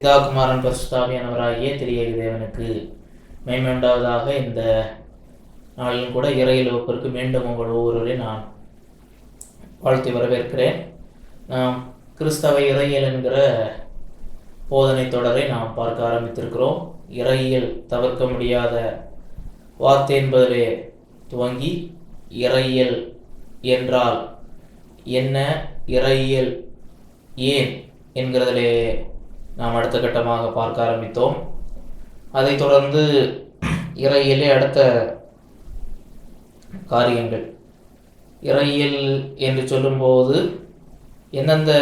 பிதாகுமாரன் பரிசுத்தாவியானவராகிய திரியேக தேவனுக்கு மேன்மை உண்டாவதாக. இந்த நாளிலும் கூட இறையியல் வகுப்பிற்கு மீண்டும் உங்கள் ஒவ்வொருவரை நான் வாழ்த்தி வரவேற்கிறேன். நாம் கிறிஸ்தவ இறையியல் என்கிற போதனை தொடரை நாம் பார்க்க ஆரம்பித்திருக்கிறோம். இறையியல் தவிர்க்க முடியாத வார்த்தை என்பதிலே துவங்கி இறையியல் என்றால் என்ன, இறையியல் ஏன் என்கிறதிலே நாம் அடுத்த கட்டமாக பார்க்க ஆரம்பித்தோம். அதைத் தொடர்ந்து இறையியலே அடுத்த காரியங்கள். இறையியல் என்று சொல்லும்போது எந்தெந்த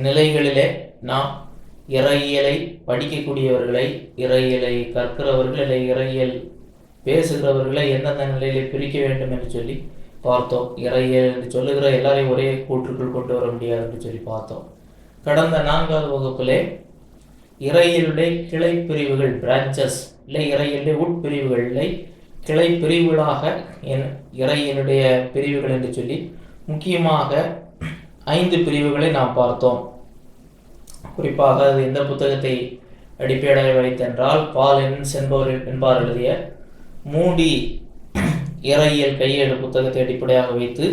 நிலைகளிலே நாம் இறையியலை படிக்கக்கூடியவர்களை, இறையியலை கற்கிறவர்கள், இல்லை இறையியல் பேசுகிறவர்களை எந்தெந்த நிலையிலே பிரிக்க வேண்டும் என்று சொல்லி பார்த்தோம். இறையியல் என்று சொல்லுகிற எல்லாரையும் ஒரே கூற்றுக்குள் கொண்டு வர முடியாது என்று சொல்லி பார்த்தோம். கடந்த 4வது வகுப்பிலே இறையியலுடைய கிளை பிரிவுகள், பிரான்ச்சஸ், இல்லை இறையியலுடைய உட்பிரிவுகள், இல்லை கிளை பிரிவுகளாக இறையியலுடைய பிரிவுகள் என்று சொல்லி முக்கியமாக 5 பிரிவுகளை நாம் பார்த்தோம். குறிப்பாக அது எந்த புத்தகத்தை அடிப்படையாக வைத்தென்றால் பால் என்பவர் எழுதிய மூடி இறையியல் கையேடு புத்தகத்தை அடிப்படையாக வைத்து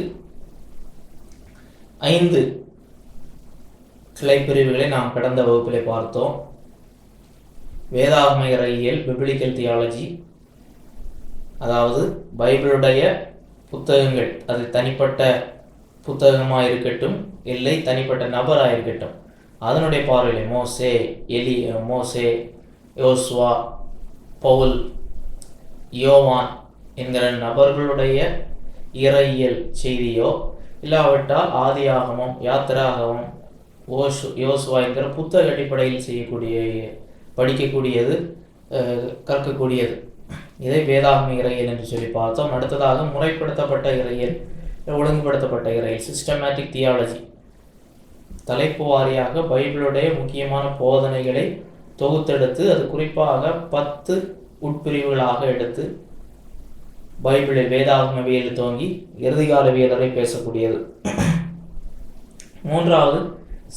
5 கிளை பிரிவுகளை நாம் கடந்த வகுப்பிலே பார்த்தோம். வேதாகம இறையியல், பிப்ளிக்கல் தியாலஜி, அதாவது பைபிளுடைய புத்தகங்கள், அது தனிப்பட்ட புத்தகமாக இருக்கட்டும், இல்லை தனிப்பட்ட நபராக இருக்கட்டும், அதனுடைய பார்வையிலே மோசே, யோசுவா, பவுல், யோவான் என்கிற நபர்களுடைய இறையியல் செய்தியோ, இல்லாவிட்டால் ஆதியாகமம், யாத்திராகமம், யோசுவா என்கிற புத்தக அடிப்படையில் படிக்கக்கூடியது, கற்கக்கூடியது. இதை வேதாகம இறையியல் என்று சொல்லி பார்த்தோம். அடுத்ததாக முறைப்படுத்தப்பட்ட இறையியல், ஒழுங்குபடுத்தப்பட்ட இறையியல், சிஸ்டமேட்டிக் தியாலஜி. தலைப்பு வாரியாக பைபிளுடைய முக்கியமான போதனைகளை தொகுத்தெடுத்து அது குறிப்பாக 10 உட்பிரிவுகளாக எடுத்து பைபிளில் வேதாகமவியல் துவங்கி இறுதிகாலவியல் வரை பேசக்கூடியது. 3வது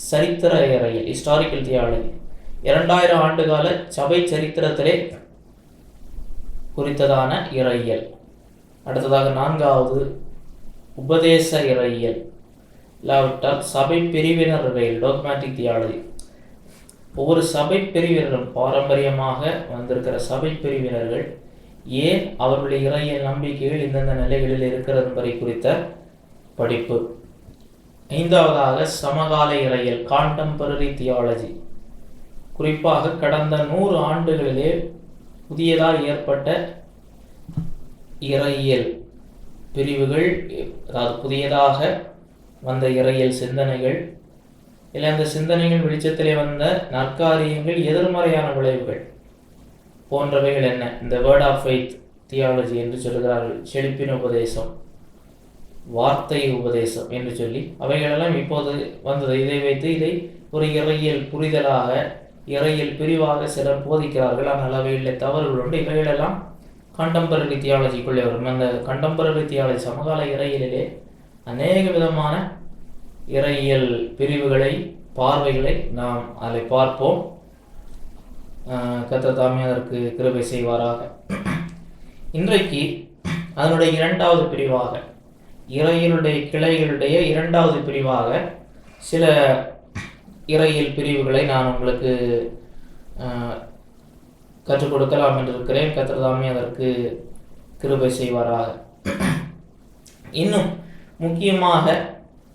சரித்திர இறையியல், ஹிஸ்டாரிக்கல் தியாலஜி. 2000 ஆண்டுகால சபை சரித்திரத்திலே குறித்ததான இறையியல். அடுத்ததாக 4வது உபதேச இறையியல், இல்லாவிட்டால் சபை பிரிவினர் இறையியல், டாக்மேட்டிக் தியாலஜி. ஒவ்வொரு சபை பிரிவினரும், பாரம்பரியமாக வந்திருக்கிற சபை பிரிவினர்கள் ஏன் அவர்களுடைய இறையியல் நம்பிக்கைகள் இந்தந்த நிலைகளில் இருக்கிறது என்பதை குறித்த படிப்பு. 5வதாக சமகால இறையியல், கான்டெம்பரரி தியாலஜி. குறிப்பாக கடந்த 100 ஆண்டுகளிலே புதியதாக ஏற்பட்ட இறையியல் பிரிவுகள், அதாவது புதியதாக வந்த இறையியல் சிந்தனைகள், இல்லை அந்த சிந்தனைகள் வெளிச்சத்திலே வந்த நற்காரியங்கள், எதிர்மறையான விளைவுகள் போன்றவைகள் என்ன, இந்த வேர்ட் ஆஃப் ஃபெய்த் தியாலஜி என்று சொல்கிறார்கள். செழிப்பின் உபதேசம், வார்த்தை உபதேசம் என்று சொல்லி அவைகளெல்லாம் இப்போது வந்தது. இதை வைத்து இதை ஒரு இறையியல் புரிதலாக, இறையியல் பிரிவாக சிலர் போதிக்கிறார்கள். ஆனால் அவைகளில் தவறுகள் உண்டு. இவைகளெல்லாம் கண்டெம்பரரி தியாலஜிக்குள்ளே வரும். அந்த கண்டெம்பரரி தியாலஜி, சமகால இறையியலிலே அநேக விதமான இறையியல் பிரிவுகளை, பார்வைகளை நாம் அதை பார்ப்போம். கர்த்தர் தாமே அதற்கு கிருபை செய்வாராக. இன்றைக்கு அதனுடைய 2வது பிரிவாக, இறையியலுடைய கிளைகளுடைய 2வது பிரிவாக சில இறையியல் பிரிவுகளை நான் உங்களுக்கு கற்றுக் கொடுக்கலாம் என்று இருக்கிறேன். கர்த்தர் தாமே அதற்கு கிருபை செய்வாராக. இன்னும் முக்கியமாக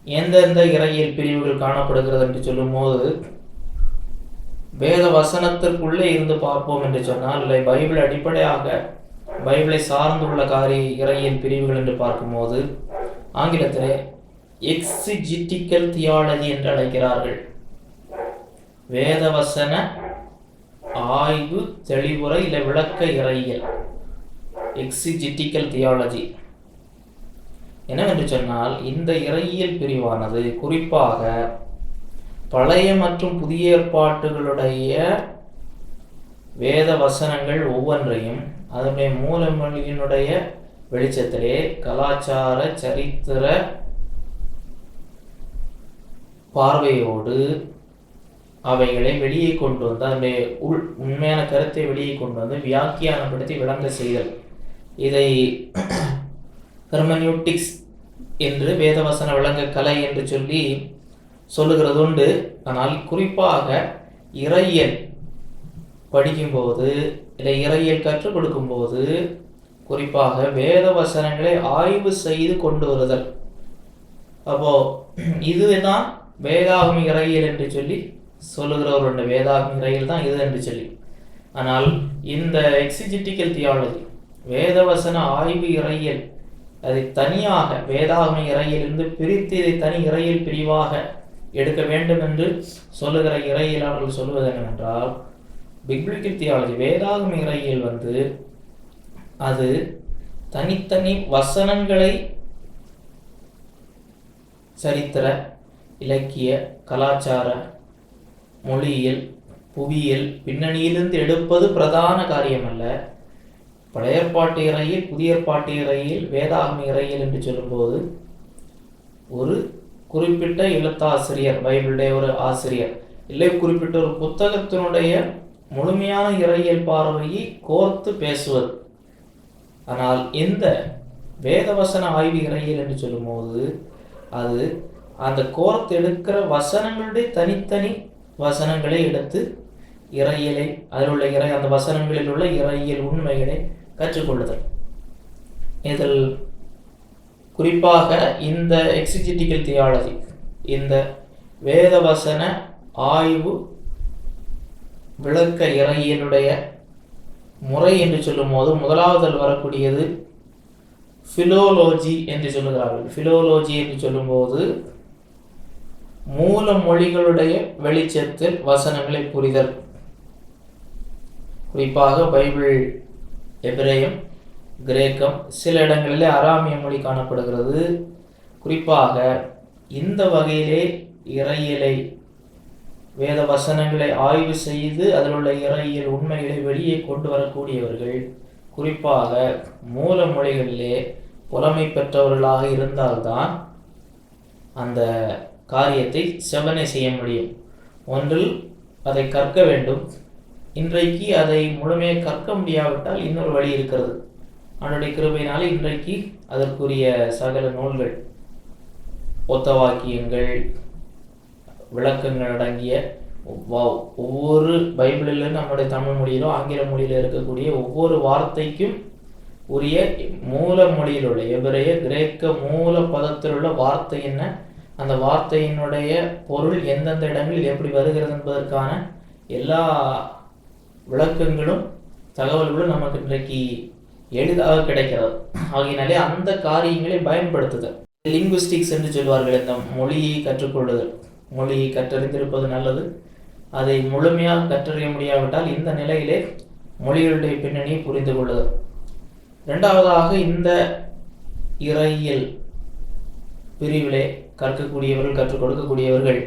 எந்தெந்த இறையியல் பிரிவுகள் காணப்படுகிறது என்று சொல்லும்போது, வேத வசனத்திற்குள்ளே இருந்து பார்ப்போம் என்று சொன்னால், இல்லை பைபிள் அடிப்படையாக பைபிளை சார்ந்துள்ள இறையியல் பிரிவுகள் என்று பார்க்கும்போது ஆங்கிலத்திலே எக்ஸிஜிட்டிக்கல் தியாலஜி என்று அழைக்கிறார்கள். வேதவசன ஆய்வு தெளிவுரை இல்லை விளக்க இறையியல், எக்ஸிஜிட்டிக்கல் தியாலஜி. என்னவென்று சொன்னால், இந்த இறையியல் பிரிவானது குறிப்பாக பழைய மற்றும் புதிய ஏற்பாட்டுகளுடைய வேத வசனங்கள் ஒவ்வொன்றையும் அதனுடைய மூலமொழியினுடைய வெளிச்சத்திலே கலாச்சார சரித்திர பார்வையோடு அவைகளை வெளியே கொண்டு வந்து அதனுடைய உண்மையான கருத்தை வெளியே கொண்டு வந்து வியாக்கியானப்படுத்தி விளங்க செய்தல். இதை ஹெர்மனியூட்டிக்ஸ் என்று வேதவசன விளங்க கலை என்று சொல்லி சொல்லுகிறது உண்டு. ஆனால் குறிப்பாக இறையியல் படிக்கும்போது இல்லை இறையியல் கற்றுக் கொடுக்கும்போது குறிப்பாக வேத வசனங்களை ஆய்வு செய்து கொண்டு வருதல். அப்போ இதுதான் வேதாகம இறையியல் என்று சொல்லி சொல்லுகிறவருடைய வேதாகம இறையியல் தான் இது என்று சொல்லி. ஆனால் இந்த எக்ஸிஜெட்டிக்கல் தியாலஜி வேதவசன ஆய்வு இறையியல் அதை தனியாக வேதாகம இறையிலிருந்து பிரித்து இதை தனி இறையியல் பிரிவாக எடுக்க வேண்டும் என்று சொல்லுகிற இறையியலாளர்கள் சொல்வது என்னவென்றால், பிப்ளிக்கல் தியாலஜி வேதாகம இறையியல் அது தனித்தனி வசனங்களை சரித்திர, இலக்கிய, கலாச்சார, மொழியியல், புவியியல் பின்னணியிலிருந்து எடுப்பது பிரதான காரியம் அல்ல. பழைய ஏற்பாட்டு இறையியல், புதிய ஏற்பாட்டு இறையியல், வேதாகம இறையியல் என்று சொல்லும்போது ஒரு குறிப்பிட்ட எழுத்தாசிரியர், பைபிளுடைய ஒரு ஆசிரியர் இல்லை குறிப்பிட்ட ஒரு புத்தகத்தினுடைய முழுமையான இறையியல் பார்வையை கோர்த்து பேசுவது. ஆனால் இந்த வேதவசன ஆய்வு இறையியல் என்று சொல்லும்போது அது அந்த கோர்த்து எடுக்கிற வசனங்களுடைய தனித்தனி வசனங்களை எடுத்து இறையியலை அதில் உள்ள அந்த வசனங்களில் உள்ள இறையியல் உண்மைகளை கற்றுக்கொள்ளுதல். இதில் குறிப்பாக இந்த எக்ஸிஜெட்டிக்கல் தியாலஜி, இந்த வேதவசன ஆய்வு விளக்க இறையியலுடைய முறை என்று சொல்லும் போது முதலாவதில் வரக்கூடியது ஃபிலோலோஜி என்று சொல்லுகிறார்கள். ஃபிலோலோஜி என்று சொல்லும்போது மூல மொழிகளுடைய வெளிச்சத்தில் வசனங்களை புரிதல். குறிப்பாக பைபிள் எபிரேயம், கிரேக்கம், சில இடங்களிலே அராமிய மொழி காணப்படுகிறது. குறிப்பாக இந்த வகையிலே இறையியலை வேத வசனங்களை ஆய்வு செய்து அதில் உள்ள இறையியல் உண்மைகளை வெளியே கொண்டு வரக்கூடியவர்கள் குறிப்பாக மூல மொழிகளிலே புலமை பெற்றவர்களாக இருந்தால்தான் அந்த காரியத்தை செவனை செய்ய முடியும். ஒன்றில் அதை கற்க வேண்டும். இன்றைக்கு அதை முழுமையாக கற்க முடியாவிட்டால் இன்னொரு வழி இருக்கிறது. அவனுடைய கிருபையினாலே இன்றைக்கு அதற்குரிய சகல நூல்கள், ஒத்த வாக்கியங்கள், விளக்கங்கள் அடங்கிய ஒவ்வொரு பைபிளிலும் நம்முடைய தமிழ் மொழியிலோ ஆங்கில மொழியில இருக்கக்கூடிய ஒவ்வொரு வார்த்தைக்கும் உரிய மூல மொழியில் உள்ள எபிரேய, கிரேக்க மூல பதத்தில் உள்ள வார்த்தை என்ன, அந்த வார்த்தையினுடைய பொருள் எந்தெந்த இடங்களில் எப்படி வருகிறது என்பதற்கான எல்லா விளக்கங்களும் தகவல்களும் நமக்கு இன்றைக்கு எளிதாக கிடைக்கிறது. ஆகையினாலே அந்த காரியங்களை பயன்படுத்துதல், லிங்குவிஸ்டிக்ஸ் என்று சொல்வார்கள். இந்த மொழியை கற்றுக்கொள்ளுதல், மொழியை கற்றறிந்திருப்பது நல்லது. அதை முழுமையாக கற்றறிய முடியாவிட்டால் இந்த நிலையிலே மொழிகளுடைய பின்னணியை புரிந்து கொள்ளுதல். இரண்டாவதாக இந்த இறையியல் பிரிவிலே கற்கக்கூடியவர்கள், கற்றுக் கொடுக்கக்கூடியவர்கள்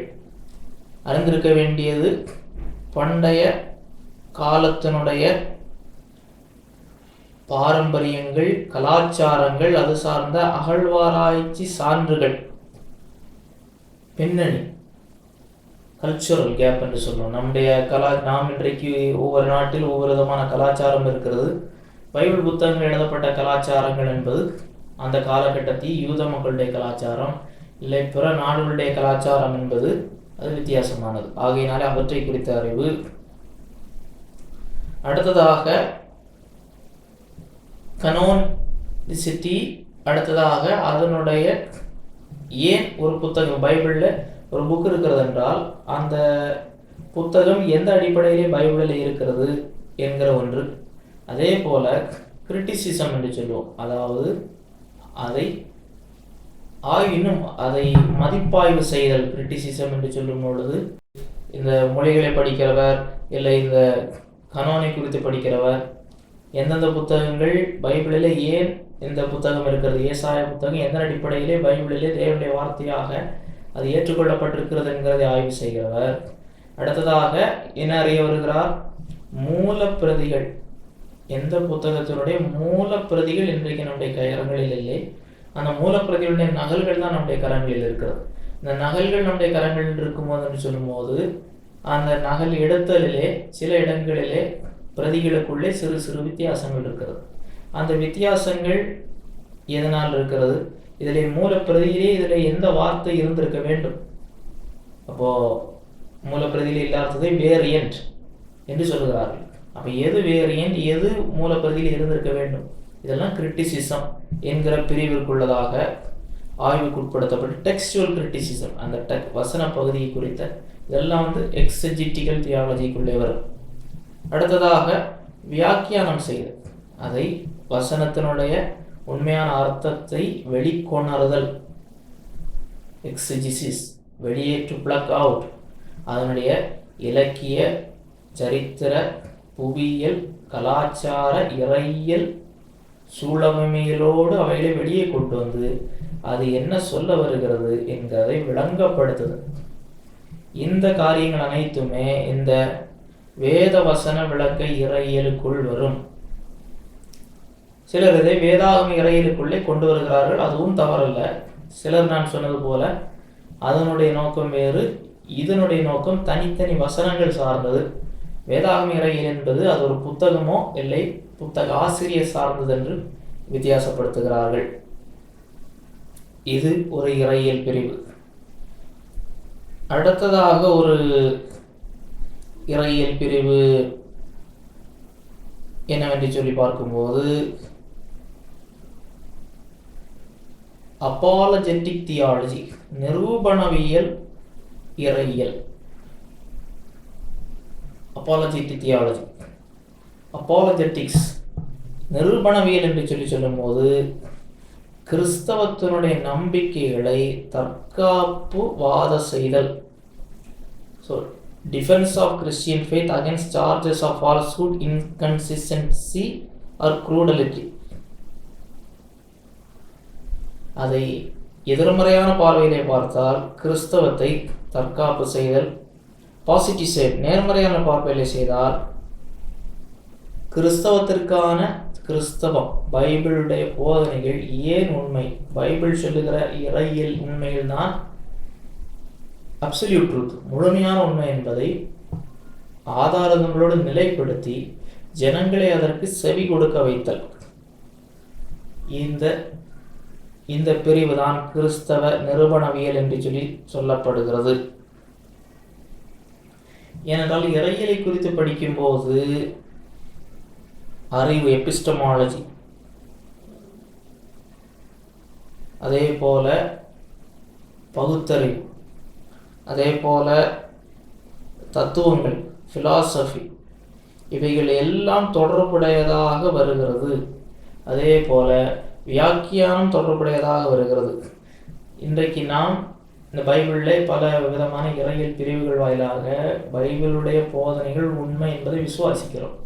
அறிந்திருக்க வேண்டியது பண்டைய காலத்தினுடைய பாரம்பரியங்கள், கலாச்சாரங்கள், அது சார்ந்த அகழ்வாராய்ச்சி சான்றுகள், பின்னணி, கல்ச்சுரல் கேப் என்று சொல்லுவோம். நம்முடைய நாம் இன்றைக்கு ஒவ்வொரு நாட்டில் ஒவ்வொரு விதமான கலாச்சாரம் இருக்கிறது. பைபிள் புத்தகங்கள் எழுதப்பட்ட கலாச்சாரங்கள் என்பது அந்த காலகட்டத்தில் யூத மக்களுடைய கலாச்சாரம், இல்லை பிற நாடுகளுடைய கலாச்சாரம் என்பது அது வித்தியாசமானது. ஆகையினாலே அவற்றை குறித்த அறிவு. அடுத்ததாக கனோனிசிட்டி, அடுத்ததாக அதனுடைய ஏன் ஒரு புத்தகம், பைபிளில் ஒரு புக் இருக்கிறது என்றால் அந்த புத்தகம் எந்த அடிப்படையிலே பைபிளில் இருக்கிறது என்கிற ஒன்று. அதே போல கிரிட்டிசிசம் என்று சொல்லுவோம், அதாவது அதை இன்னும் அதை மதிப்பாய்வு செய்தல். கிரிட்டிசிசம் என்று சொல்லும் பொழுது இந்த மொழிகளை படிக்கிறவர் இல்லை இந்த கனோனை குறித்து படிக்கிறவர் எந்தெந்த புத்தகங்கள் பைபிளிலே ஏன் இந்த புத்தகம் இருக்கிறது, ஏசாயா புத்தகம் எந்த அடிப்படையிலே பைபிளிலே தேவனுடைய வார்த்தையாக அது ஏற்றுக்கொள்ளப்பட்டிருக்கிறது என்கிறதை ஆய்வு செய்கிறவர். அடுத்ததாக என்ன அறிய வருகிறார், மூல பிரதிகள், எந்த புத்தகத்தினுடைய மூல பிரதிகள் இன்றைக்கு நம்முடைய கரங்களில் இல்லை, அந்த மூலப்பிரதிகளுடைய நகல்கள் தான் நம்முடைய கரங்களில் இருக்கிறது. இந்த நகல்கள் நம்முடைய கரங்களில் இருக்கும்போது என்று சொல்லும்போது அந்த நகல் எடுத்தலிலே சில இடங்களிலே பிரதிகளுக்குள்ளே சிறு சிறு வித்தியாசங்கள் இருக்கிறது. அந்த வித்தியாசங்கள் எதனால் இருக்கிறது? இதில் மூலப்பிரதியிலே இதில் எந்த வார்த்தை இருந்திருக்க வேண்டும்? அப்போது மூலப்பிரதியில் இல்லாததை வேரியன்ட் என்று சொல்லுகிறார்கள். அப்போ எது வேரியன்ட், எது மூலப்பிரதியில் இருந்திருக்க வேண்டும்? இதெல்லாம் கிரிட்டிசிசம் என்கிற பிரிவிற்குள்ளதாக ஆய்வுக்குட்படுத்தப்பட்டு டெக்ஸ்டுவல் கிரிட்டிசிசம், அந்த வசன பகுதியை குறித்த இதெல்லாம் எக்ஸெஜிட்டிக்கல் தியாலஜிக்குள்ளே வரும். அடுத்ததாக வியாக்கியானம் செய்து அதை வசனத்தினுடைய உண்மையான அர்த்தத்தை வெளிக்கொணர்தல், எக்ஸெஜிசிஸ், வெளியே டு பிளக் அவுட், அதனுடைய இலக்கிய, சரித்திர, புவியியல், கலாச்சார, இறையியல் சூழமையிலோடு அவைகளை வெளியே கொண்டு வந்து அது என்ன சொல்ல வருகிறது என்கிறதை விளங்கப்படுத்துது. இந்த காரியங்கள் அனைத்துமே இந்த வேத வசன விளக்க இறையியலுக்குள் வரும். சிலர் இதை வேதாகம இறையியலுக்குள்ளே கொண்டு வருகிறார்கள், அதுவும் தவறல்ல. சிலர் நான் சொன்னது போல அதனுடைய நோக்கம் வேறு, இதனுடைய நோக்கம் தனித்தனி வசனங்கள் சார்ந்தது. வேதாகம இறையியல் என்பது அது ஒரு புத்தகமோ இல்லை புத்தக ஆசிரியர் சார்ந்தது என்று வித்தியாசப்படுத்துகிறார்கள். இது ஒரு இறையியல் பிரிவு. அடுத்ததாக ஒரு இறையியல் பிரிவு என்னவென்று சொல்லி பார்க்கும்போது அப்பாலஜெட்டிக் தியாலஜி, நிரூபணவியல் இறையியல். அப்பாலஜெட்டிக் தியாலஜி, அப்பாலஜெட்டிக்ஸ், நிரூபணவியல் என்று சொல்லும்போது கிறிஸ்தவத்தினுடைய நம்பிக்கைகளை தற்காப்பு வாத செய்தல். So defence of Christian faith against charges of falsehood, inconsistency or crudity. அதை எதிர்மறையான பார்வையிலே பார்த்தால் கிறிஸ்தவத்தை தற்காப்பு செய்தல். பாசிட்டிவ் சைட், நேர்மறையான பார்வையிலே செய்தால் கிறிஸ்தவத்திற்கான கிறிஸ்தவம், பைபிளுடைய போதனைகள் ஏன் உண்மை, பைபிள் சொல்லுகிற இறையியல் உண்மையில் தான் அப்சல்யூட் ட்ரூத், முழுமையான உண்மை என்பதை ஆதாரங்களோடு நிலைப்படுத்தி ஜனங்களை அதற்கு செவி கொடுக்க வைத்தல். இந்த பிரிவு தான் கிறிஸ்தவ நிரூபணவியல் என்று சொல்லப்படுகிறது. ஏனென்றால் இறையியலை குறித்து படிக்கும்போது அறிவு, எபிஸ்டமாலஜி, அதே போல பகுத்தறிவு, அதே போல தத்துவங்கள், ஃபிலாசபி, இவைகள் எல்லாம் தொடர்புடையதாக வருகிறது. அதே போல வியாக்கியானம் தொடர்புடையதாக வருகிறது. இன்றைக்கு நாம் இந்த பைபிளில் பல விதமான இறையியல் பிரிவுகள் வாயிலாக பைபிளுடைய போதனைகள் உண்மை என்பதை விசுவாசிக்கிறோம்.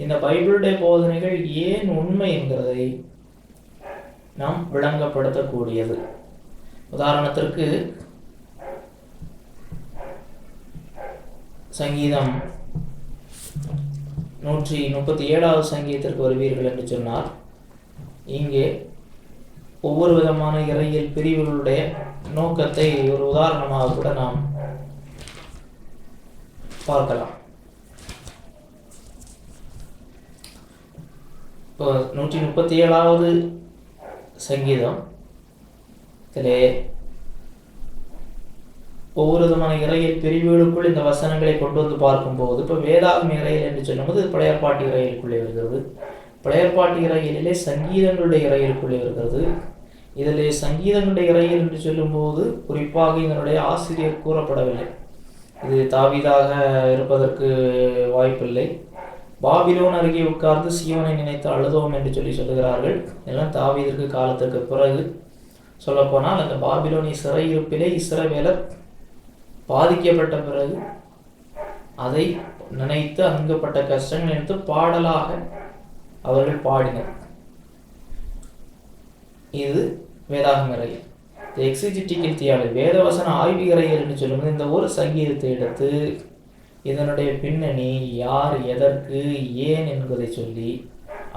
இந்த பைபிளுடைய போதனைகள் ஏன் உண்மை என்கிறதை நாம் விளங்கப்படுத்தக்கூடியது. உதாரணத்திற்கு சங்கீதம் 137வது சங்கீதத்திற்கு வருவீர்கள் என்று சொன்னால் இங்கே ஒவ்வொரு விதமான இறையியல் பிரிவுகளுடைய நோக்கத்தை ஒரு உதாரணமாக கூட நாம் பார்க்கலாம். இப்போ 137வது சங்கீதம் இதிலே ஒவ்வொரு விதமான இறையியல் பிரிவுகளுக்குள் இந்த வசனங்களை கொண்டு வந்து பார்க்கும்போது, இப்போ வேதாகம இறையியல் என்று சொல்லும்போது பழையற்பாட்டு இறையிலுக்குள்ளே வருகிறது. பழையற்பாட்டு இறையிலே சங்கீதங்களுடைய இறையிலுக்குள்ளே வருகிறது. இதில் சங்கீதங்களுடைய இறையியல் என்று சொல்லும்போது குறிப்பாக இதனுடைய ஆசிரியர் கூறப்படவில்லை. இது தாவீதாக இருப்பதற்கு வாய்ப்பில்லை. பாபிலோன் அருகே உட்கார்ந்து சீயோனை நினைத்து அழுதோம் என்று சொல்லுகிறார்கள். இதெல்லாம் தாவீதிற்கு காலத்திற்கு பிறகு. சொல்லப்போனால் அந்த பாபிலோனிய சிறையிருப்பிலே இஸ்ரவேலர் பாதிக்கப்பட்ட பிறகு அதை நினைத்து அங்கப்பட்ட கஷ்டங்கள் நினைத்து பாடலாக அவர்கள் பாடினர். இது வேதாகம இறையியல். எக்ஸிஜிட்டிக்கல் தியாலஜி, வேதவசன ஆய்வு இறையியல் என்று சொல்லும்போது இந்த ஒரு சங்கீதத்தை எடுத்து இதனுடைய பின்னணி யார், எதற்கு, ஏன் என்பதை சொல்லி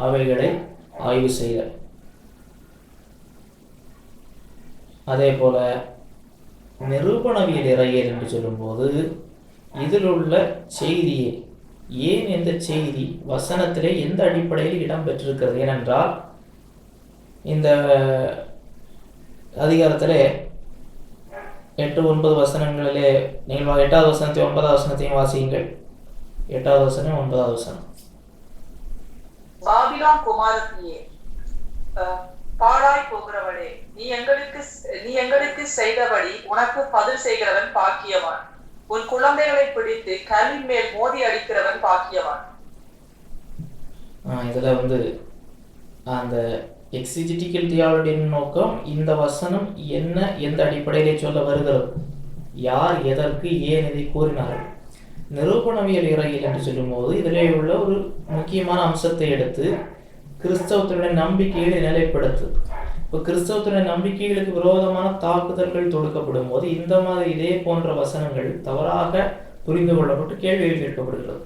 அவைகளை ஆய்வு செய்தல். அதே போல நிரூபணவியல் இறையியல் என்று சொல்லும்போது இதில் உள்ள செய்தியை ஏன் இந்த செய்தி வசனத்திலே எந்த அடிப்படையில் இடம் பெற்றிருக்கிறது? ஏனென்றால் இந்த அதிகாரத்திலே 8-9 வசனங்களிலே நீங்கள் 8வது வசனத்தையும் 9வது வசனத்தையும் வாசியுங்கள். 8வது வசனம் 9வது வசனம். பாபிலோன் குமாரத்தியே, பாழாய் போகிறவளே, நீ எங்களுக்கு செய்தபடி உனக்கு பதில் செய்கிறவன் பாக்கியவான். உன் குழந்தைகளை பிடித்து கல்லின் மேல் மோதி அடிக்கிறவன் பாக்கியவான். இதுல அந்த எக்ஸிஜிட்டிக்கல் தியாலஜியின் நோக்கம் இந்த வசனம் என்ன, எந்த அடிப்படையிலே சொல்ல வருகிறது, யார் எதற்கு ஏன் இதை கூறினார்கள். நிரூபணவியல் இறையில் என்று சொல்லும்போது இதிலே உள்ள ஒரு முக்கியமான அம்சத்தை எடுத்து கிறிஸ்தவத்தினுடைய நம்பிக்கைகளை நிலைப்படுத்து. இப்போ கிறிஸ்தவத்தினுடைய நம்பிக்கைகளுக்கு விரோதமான தாக்குதல்கள் தொடுக்கப்படும் போது இந்த மாதிரி இதே போன்ற வசனங்கள் தவறாக புரிந்து கொள்ளப்பட்டு கேள்விகள் கேட்கப்படுகிறது.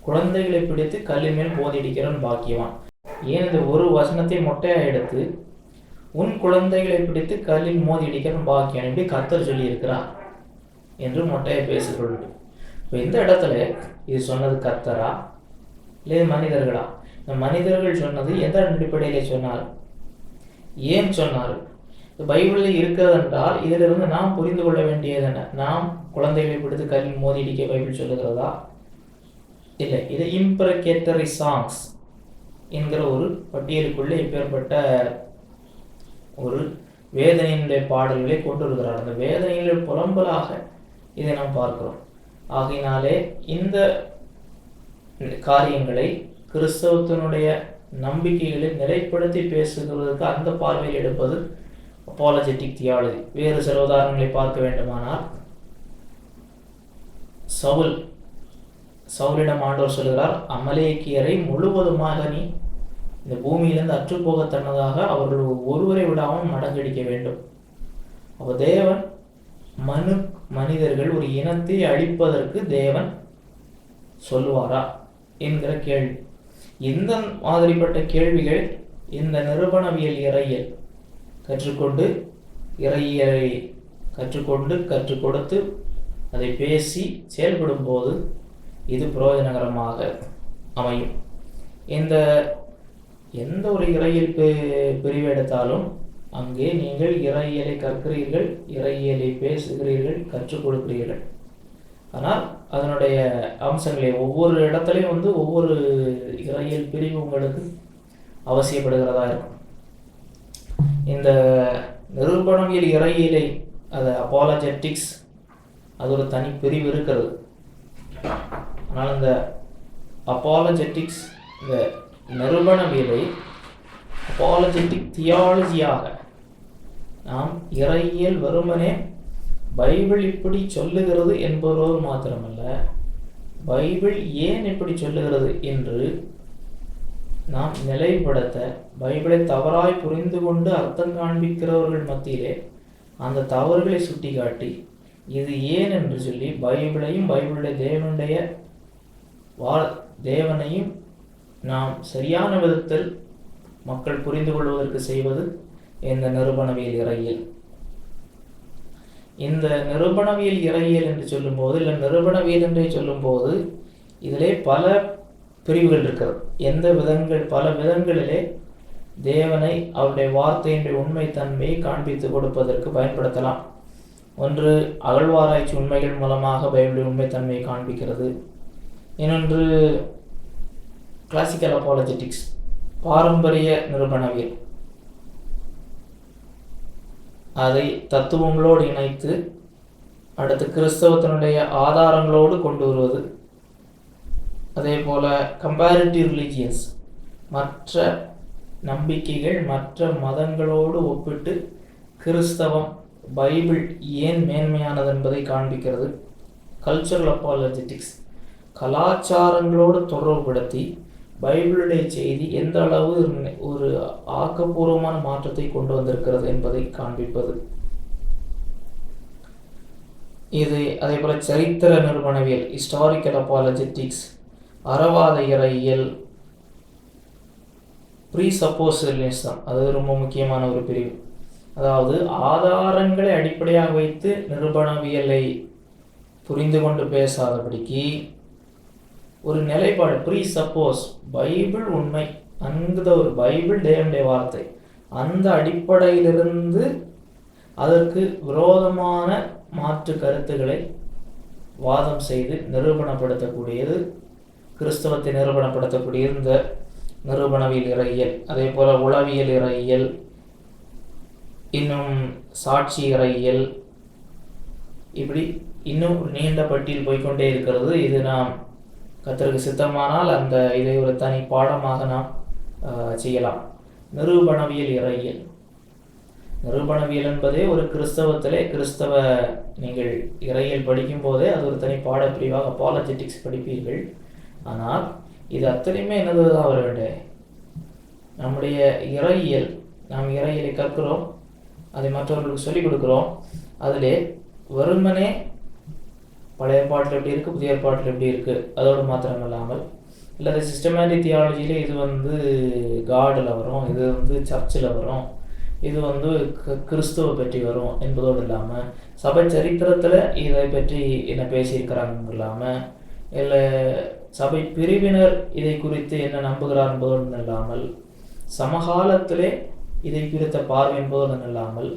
குழந்தைகளை பிடித்து கல்லின் மேல் மோதியடிக்கிறவன் பாக்கியவான். ஏன் இந்த ஒரு வசனத்தை மொட்டையா எடுத்து உன் குழந்தைகளை பிடித்து கல்லில் மோதி அடிக்கிறவன் பாக்கியவான் இப்படி கர்த்தர் சொல்லி இருக்கிறார் என்று மொட்டையை பேசிக்கொண்டு, இப்போ இந்த இடத்துல இது சொன்னது கர்த்தரா இல்லை மனிதர்களா? இந்த மனிதர்கள் சொன்னது எந்த அடிப்படையிலே சொன்னார், ஏன் சொன்னார்? பைபிளில் இருக்கிறது என்றால் இதிலிருந்து நாம் புரிந்து கொள்ள வேண்டியது என்ன? நாம் குழந்தைகளை பிடித்து கல்லில் மோதி அடிக்க பைபிள் சொல்லுகிறதா? இல்லை, இது இம்பரகேட்டரி சாங்ஸ் என்கிற ஒரு பட்டியலுக்குள்ளே இப்பேற்பட்ட ஒரு வேதனையினுடைய பாடல்களை கொண்டு வருகிறார். அந்த வேதனையில் புலம்பலாக இதை நாம் பார்க்கிறோம். ஆகையினாலே இந்த காரியங்களை கிறிஸ்தவத்தினுடைய நம்பிக்கைகளை நிலைப்படுத்தி பேசுகிறதுக்கு அந்த பார்வையில் எடுப்பது அப்பாலஜெட்டிக் தியாலஜி. வேறு சில உதாரணங்களை பார்க்க வேண்டுமானால், சவுலிடம் ஆண்டவர் சொல்கிறார், அமலேக்கியரை முழுவதுமாக நீ இந்த பூமியிலிருந்து அற்றுப்போகத்தனதாக அவர்கள் ஒருவரை விடாமல் மடங்கடிக்க வேண்டும். அப்போ தேவன் மனிதர்கள் ஒரு இனத்தை அழிப்பதற்கு தேவன் சொல்லுவாரா என்கிற கேள்வி. இந்த மாதிரிப்பட்ட கேள்விகள் இந்த நிரூபணவியல் இறையில் கற்றுக் கொடுத்து அதை பேசி செயல்படும் போது இது பிரயோஜனகரமாக அமையும். எந்த ஒரு இறையியல் பிரிவு எடுத்தாலும் அங்கே நீங்கள் இறையியலை கற்கிறீர்கள், இறையியலை பேசுகிறீர்கள், கற்றுக் கொடுக்கிறீர்கள். ஆனால் அதனுடைய அம்சங்களை ஒவ்வொரு இடத்துலையும் ஒவ்வொரு இறையியல் பிரிவு உங்களுக்கு அவசியப்படுகிறதா இருக்கும். இந்த நிரூபணவியல் இறையியலை, அது அப்பாலஜெட்டிக்ஸ், அது ஒரு தனி பிரிவு இருக்கிறது. ஆனால் இந்த அப்பாலஜெட்டிக்ஸ், இந்த நிரூபணவியலை அப்பாலஜெட்டிக் தியாலஜியாக நாம் இறையியல் வெறுமனே பைபிள் இப்படி சொல்லுகிறது என்பதோடு மாத்திரமல்ல, பைபிள் ஏன் இப்படி சொல்லுகிறது என்று நாம் நிலைப்படுத்த, பைபிளை தவறாய் புரிந்து கொண்டு அர்த்தம் காண்பிக்கிறவர்கள் மத்தியிலே அந்த தவறுகளை சுட்டி காட்டி இது ஏன் என்று சொல்லி பைபிளையும் பைபிளுடைய தேவனையும் நாம் சரியான விதத்தில் மக்கள் புரிந்து கொள்வதற்கு செய்வது இந்த நிரூபணவியல் இறையியல். இந்த நிரூபணவியல் இறையியல் என்று சொல்லும்போது, இல்லை நிரூபணவியல் என்று சொல்லும்போது இதிலே பல பிரிவுகள் இருக்கிறது. பல விதங்களிலே தேவனை அவருடைய வார்த்தையினுடைய உண்மைத்தன்மையை காண்பித்து கொடுப்பதற்கு பயன்படுத்தலாம். ஒன்று, அகழ்வாராய்ச்சி உண்மைகள் மூலமாக பைபிளின் உண்மைத்தன்மையை காண்பிக்கிறது. இன்னொன்று கிளாசிக்கல் அப்பாலஜெட்டிக்ஸ், பாரம்பரிய நிரூபணவியல், அதை தத்துவங்களோடு இணைத்து அடுத்து கிறிஸ்தவத்தினுடைய ஆதாரங்களோடு கொண்டு வருவது. அதே போல கம்பேரிட்டிவ் ரிலீஜியன்ஸ், மற்ற நம்பிக்கைகள் மற்ற மதங்களோடு ஒப்பிட்டு கிறிஸ்தவம் பைபிள் ஏன் மேன்மையானது என்பதை காண்பிக்கிறது. கல்ச்சரல் அப்பாலஜெட்டிக்ஸ், கலாச்சாரங்களோடு தொடர்புபடுத்தி பைபிளுடைய செய்தி எந்த அளவு ஒரு ஆக்கப்பூர்வமான மாற்றத்தை கொண்டு வந்திருக்கிறது என்பதை காண்பிப்பது. இது அதே போல சரித்திர நிரூபணவியல், ஹிஸ்டாரிக்கல் அப்பாலஜெட்டிக்ஸ், அறவாத இறையியல், ப்ரீசப்போசிஷனிசம், அது ரொம்ப முக்கியமான ஒரு பிரிவு. அதாவது ஆதாரங்களை அடிப்படையாக வைத்து நிரூபணவியலை புரிந்து கொண்டு பேசாதபடிக்கு ஒரு நிலைப்பாடு ப்ரீ சப்போஸ் பைபிள் உண்மை, அந்த ஒரு பைபிள் தேவனுடைய வார்த்தை, அந்த அடிப்படையிலிருந்து அதற்கு விரோதமான மாற்று கருத்துக்களை வாதம் செய்து நிரூபணப்படுத்தக்கூடியது, கிறிஸ்தவத்தை நிரூபணப்படுத்தக்கூடிய இந்த நிரூபணவியல் இறையியல், அதே போல உளவியல் இறையியல், இன்னும் சாட்சி இறையியல், இப்படி இன்னும் ஒரு நீண்ட பட்டியல் போய்கொண்டே இருக்கிறது. இது நாம் கர்த்தருக்கு சித்தமானால் இதை ஒரு தனி பாடமாக நாம் செய்யலாம். நிரூபணவியல் இறையியல், நிரூபணவியல் என்பதே ஒரு கிறிஸ்தவ நீங்கள் இறையியல் படிக்கும் போதே அது ஒரு தனி பாடப்பிரிவாக அப்பாலஜெட்டிக்ஸ் படிப்பீர்கள். ஆனால் இது அத்தனையுமே என்னதுதான் வர வேண்டிய நம்முடைய இறையியல், நாம் இறையியலை கற்கிறோம், அதை மற்றவர்களுக்கு சொல்லிக் கொடுக்குறோம். அதிலே வெறுமனே பழைய ஏற்பாட்டில் எப்படி இருக்குது, புதிய ஏற்பாட்டில் எப்படி இருக்குது, அதோடு மாத்திரம் இல்லாமல் இல்லை சிஸ்டமேட்டிக் தியாலஜியிலே இது காடில் வரும், இது சர்ச்சில் வரும், இது கிறிஸ்துவ பற்றி வரும் என்பதோடு இல்லாமல் சபை சரித்திரத்தில் இதை பற்றி என்ன பேசியிருக்கிறாங்க இல்லாமல், இல்லை சபை பிரிவினர் இதை குறித்து என்ன நம்புகிறார் என்பதோடு இல்லாமல், சமகாலத்திலே இதை குறித்த பார்வை என்பதோடு இல்லாமல்,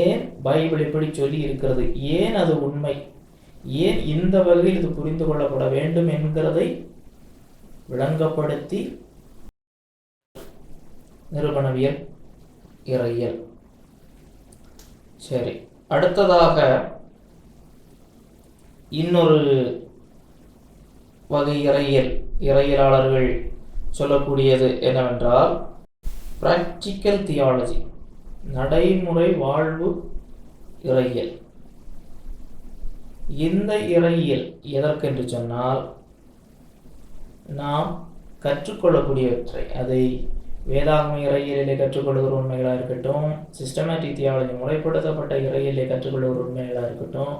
ஏன் பைபிள் எப்படி சொல்லி இருக்கிறது, ஏன் அது உண்மை, ஏன் இந்த வகையில் இது புரிந்து கொள்ளப்பட வேண்டும் என்கிறதை விளங்கப்படுத்தி நிரூபணவியல் இறையியல். சரி, அடுத்ததாக இன்னொரு வகை இறையியலாளர்கள் சொல்லக்கூடியது என்னவென்றால் பிராக்டிக்கல் தியாலஜி, நடைமுறை வாழ்வு இறையியல். இந்த இறையியல் எதற்கென்று சொன்னால், நாம் கற்றுக்கொள்ளக்கூடியவற்றை, அதை வேதாகம இறையியலிலே கற்றுக்கொள்கிற உண்மைகளாக இருக்கட்டும், சிஸ்டமேட்டிக் தியாலஜி முறைப்படுத்தப்பட்ட இறையியலை கற்றுக்கொள்கிற உண்மைகளாக இருக்கட்டும்,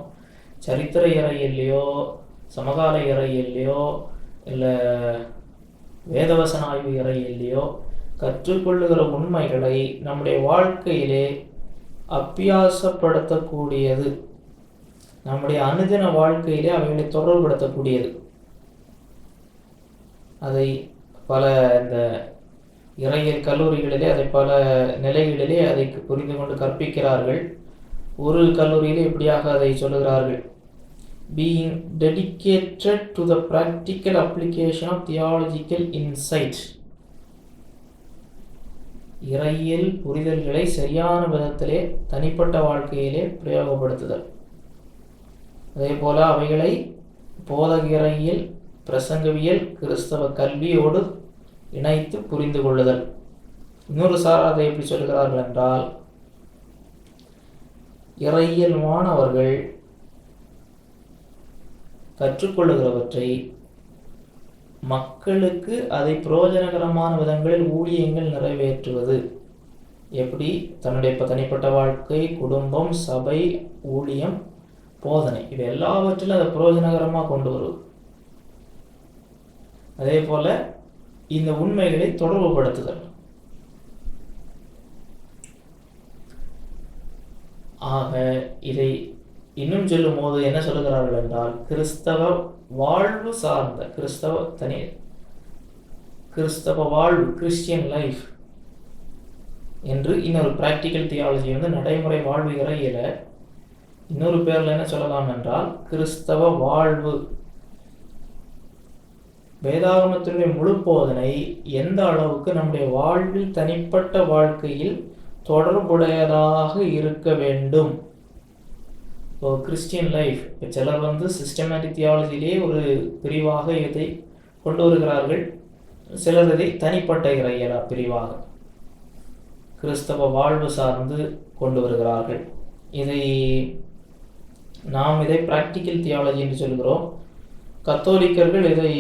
சரித்திர இறையிலையோ சமகால இறையிலையோ இல்லை வேதவசன ஆய்வு இறையிலையோ கற்றுக்கொள்ளுகிற உண்மைகளை நம்முடைய வாழ்க்கையிலே அபியாசப்படுத்தக்கூடியது, நம்முடைய அனுதின வாழ்க்கையிலே அவைகளை தொடர்புபடுத்தக்கூடியது. அதை பல இந்த இறையியல் கல்லூரிகளிலே அதை பல நிலைகளிலே அதை புரிந்து கொண்டு கற்பிக்கிறார்கள். ஒரு கல்லூரியிலே இப்படியாக அதை சொல்லுகிறார்கள், being dedicated to the practical application of theological insight. இறையியல் புரிதல்களை சரியான விதத்திலே தனிப்பட்ட வாழ்க்கையிலே பிரயோகப்படுத்துதல், அதே போல அவைகளை போதக இறையியல், பிரசங்கவியல், கிறிஸ்தவ கல்வியோடு இணைத்து புரிந்து கொள்ளுதல். இன்னொரு சார் அதை எப்படி சொல்கிறார்கள் என்றால், இறையியல் மாணவர்கள் கற்றுக்கொள்ளுகிறவற்றை மக்களுக்கு அதை பிரயோஜனகரமான விதங்களில் ஊழியங்கள் நிறைவேற்றுவது, எப்படி தன்னுடைய தனிப்பட்ட வாழ்க்கை, குடும்பம், சபை, ஊழியம், போதனை, இது எல்லாவற்றிலும் அதை பிரயோஜனகரமாக கொண்டு வருவது. அதே போல இந்த உண்மைகளை தொடர்புபடுத்துதல். ஆக இதை இன்னும் சொல்லும் போது என்ன சொல்லுகிறார்கள் என்றால், கிறிஸ்தவ வாழ்வு சார்ந்த கிறிஸ்தவ வாழ்வு, கிறிஸ்டியன் லைஃப் என்று இன்னொரு பிராக்டிக்கல் தியாலஜி நடைமுறை வாழ்வு இறையில இன்னொரு பேர்ல என்ன சொல்லலாம் என்றால் கிறிஸ்தவ வாழ்வு. வேதாகமத்தினுடைய முழு போதனை எந்த அளவுக்கு நம்முடைய வாழ்வில் தனிப்பட்ட வாழ்க்கையில் தொடர்புடையதாக இருக்க வேண்டும். இப்போ கிறிஸ்டியன் லைஃப், இப்போ சிலர் சிஸ்டமேட்டிக் தியாலஜியிலே ஒரு பிரிவாக இதை கொண்டு வருகிறார்கள், சிலர் இதை தனிப்பட்ட இறையியலா பிரிவாக கிறிஸ்தவ வாழ்வு சார்ந்து கொண்டு வருகிறார்கள். நாம் இதை பிராக்டிக்கல் தியாலஜி என்று சொல்கிறோம். கத்தோலிக்கர்கள் இதை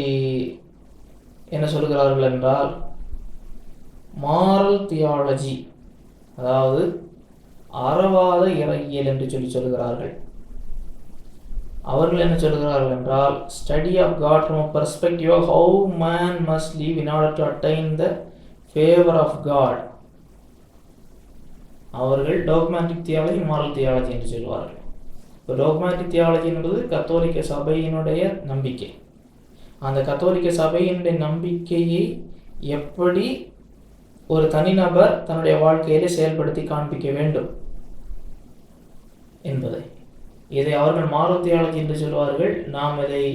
என்ன சொல்கிறார்கள் என்றால் மாரல் தியாலஜி, அதாவது அறவாத இறையியல் என்று சொல்கிறார்கள். அவர்கள் என்ன சொல்கிறார்கள் என்றால் study of God from a perspective of how man must live in order to attain the favor of God. அவர்கள் டாக்மேட்டிக் தியாலஜி, மாரல் தியாலஜி என்று சொல்வார்கள். இப்போ டாக்மேட்டிக் தியாலஜி என்பது கத்தோலிக்க சபையினுடைய நம்பிக்கை. அந்த கத்தோலிக்க சபையினுடைய நம்பிக்கையை எப்படி ஒரு தனிநபர் தன்னுடைய வாழ்க்கையிலே செயல்படுத்தி காண்பிக்க வேண்டும் என்பதை, இதை அவர்கள் மாரல் தியாலஜி என்று சொல்வார்கள். நாம் இதை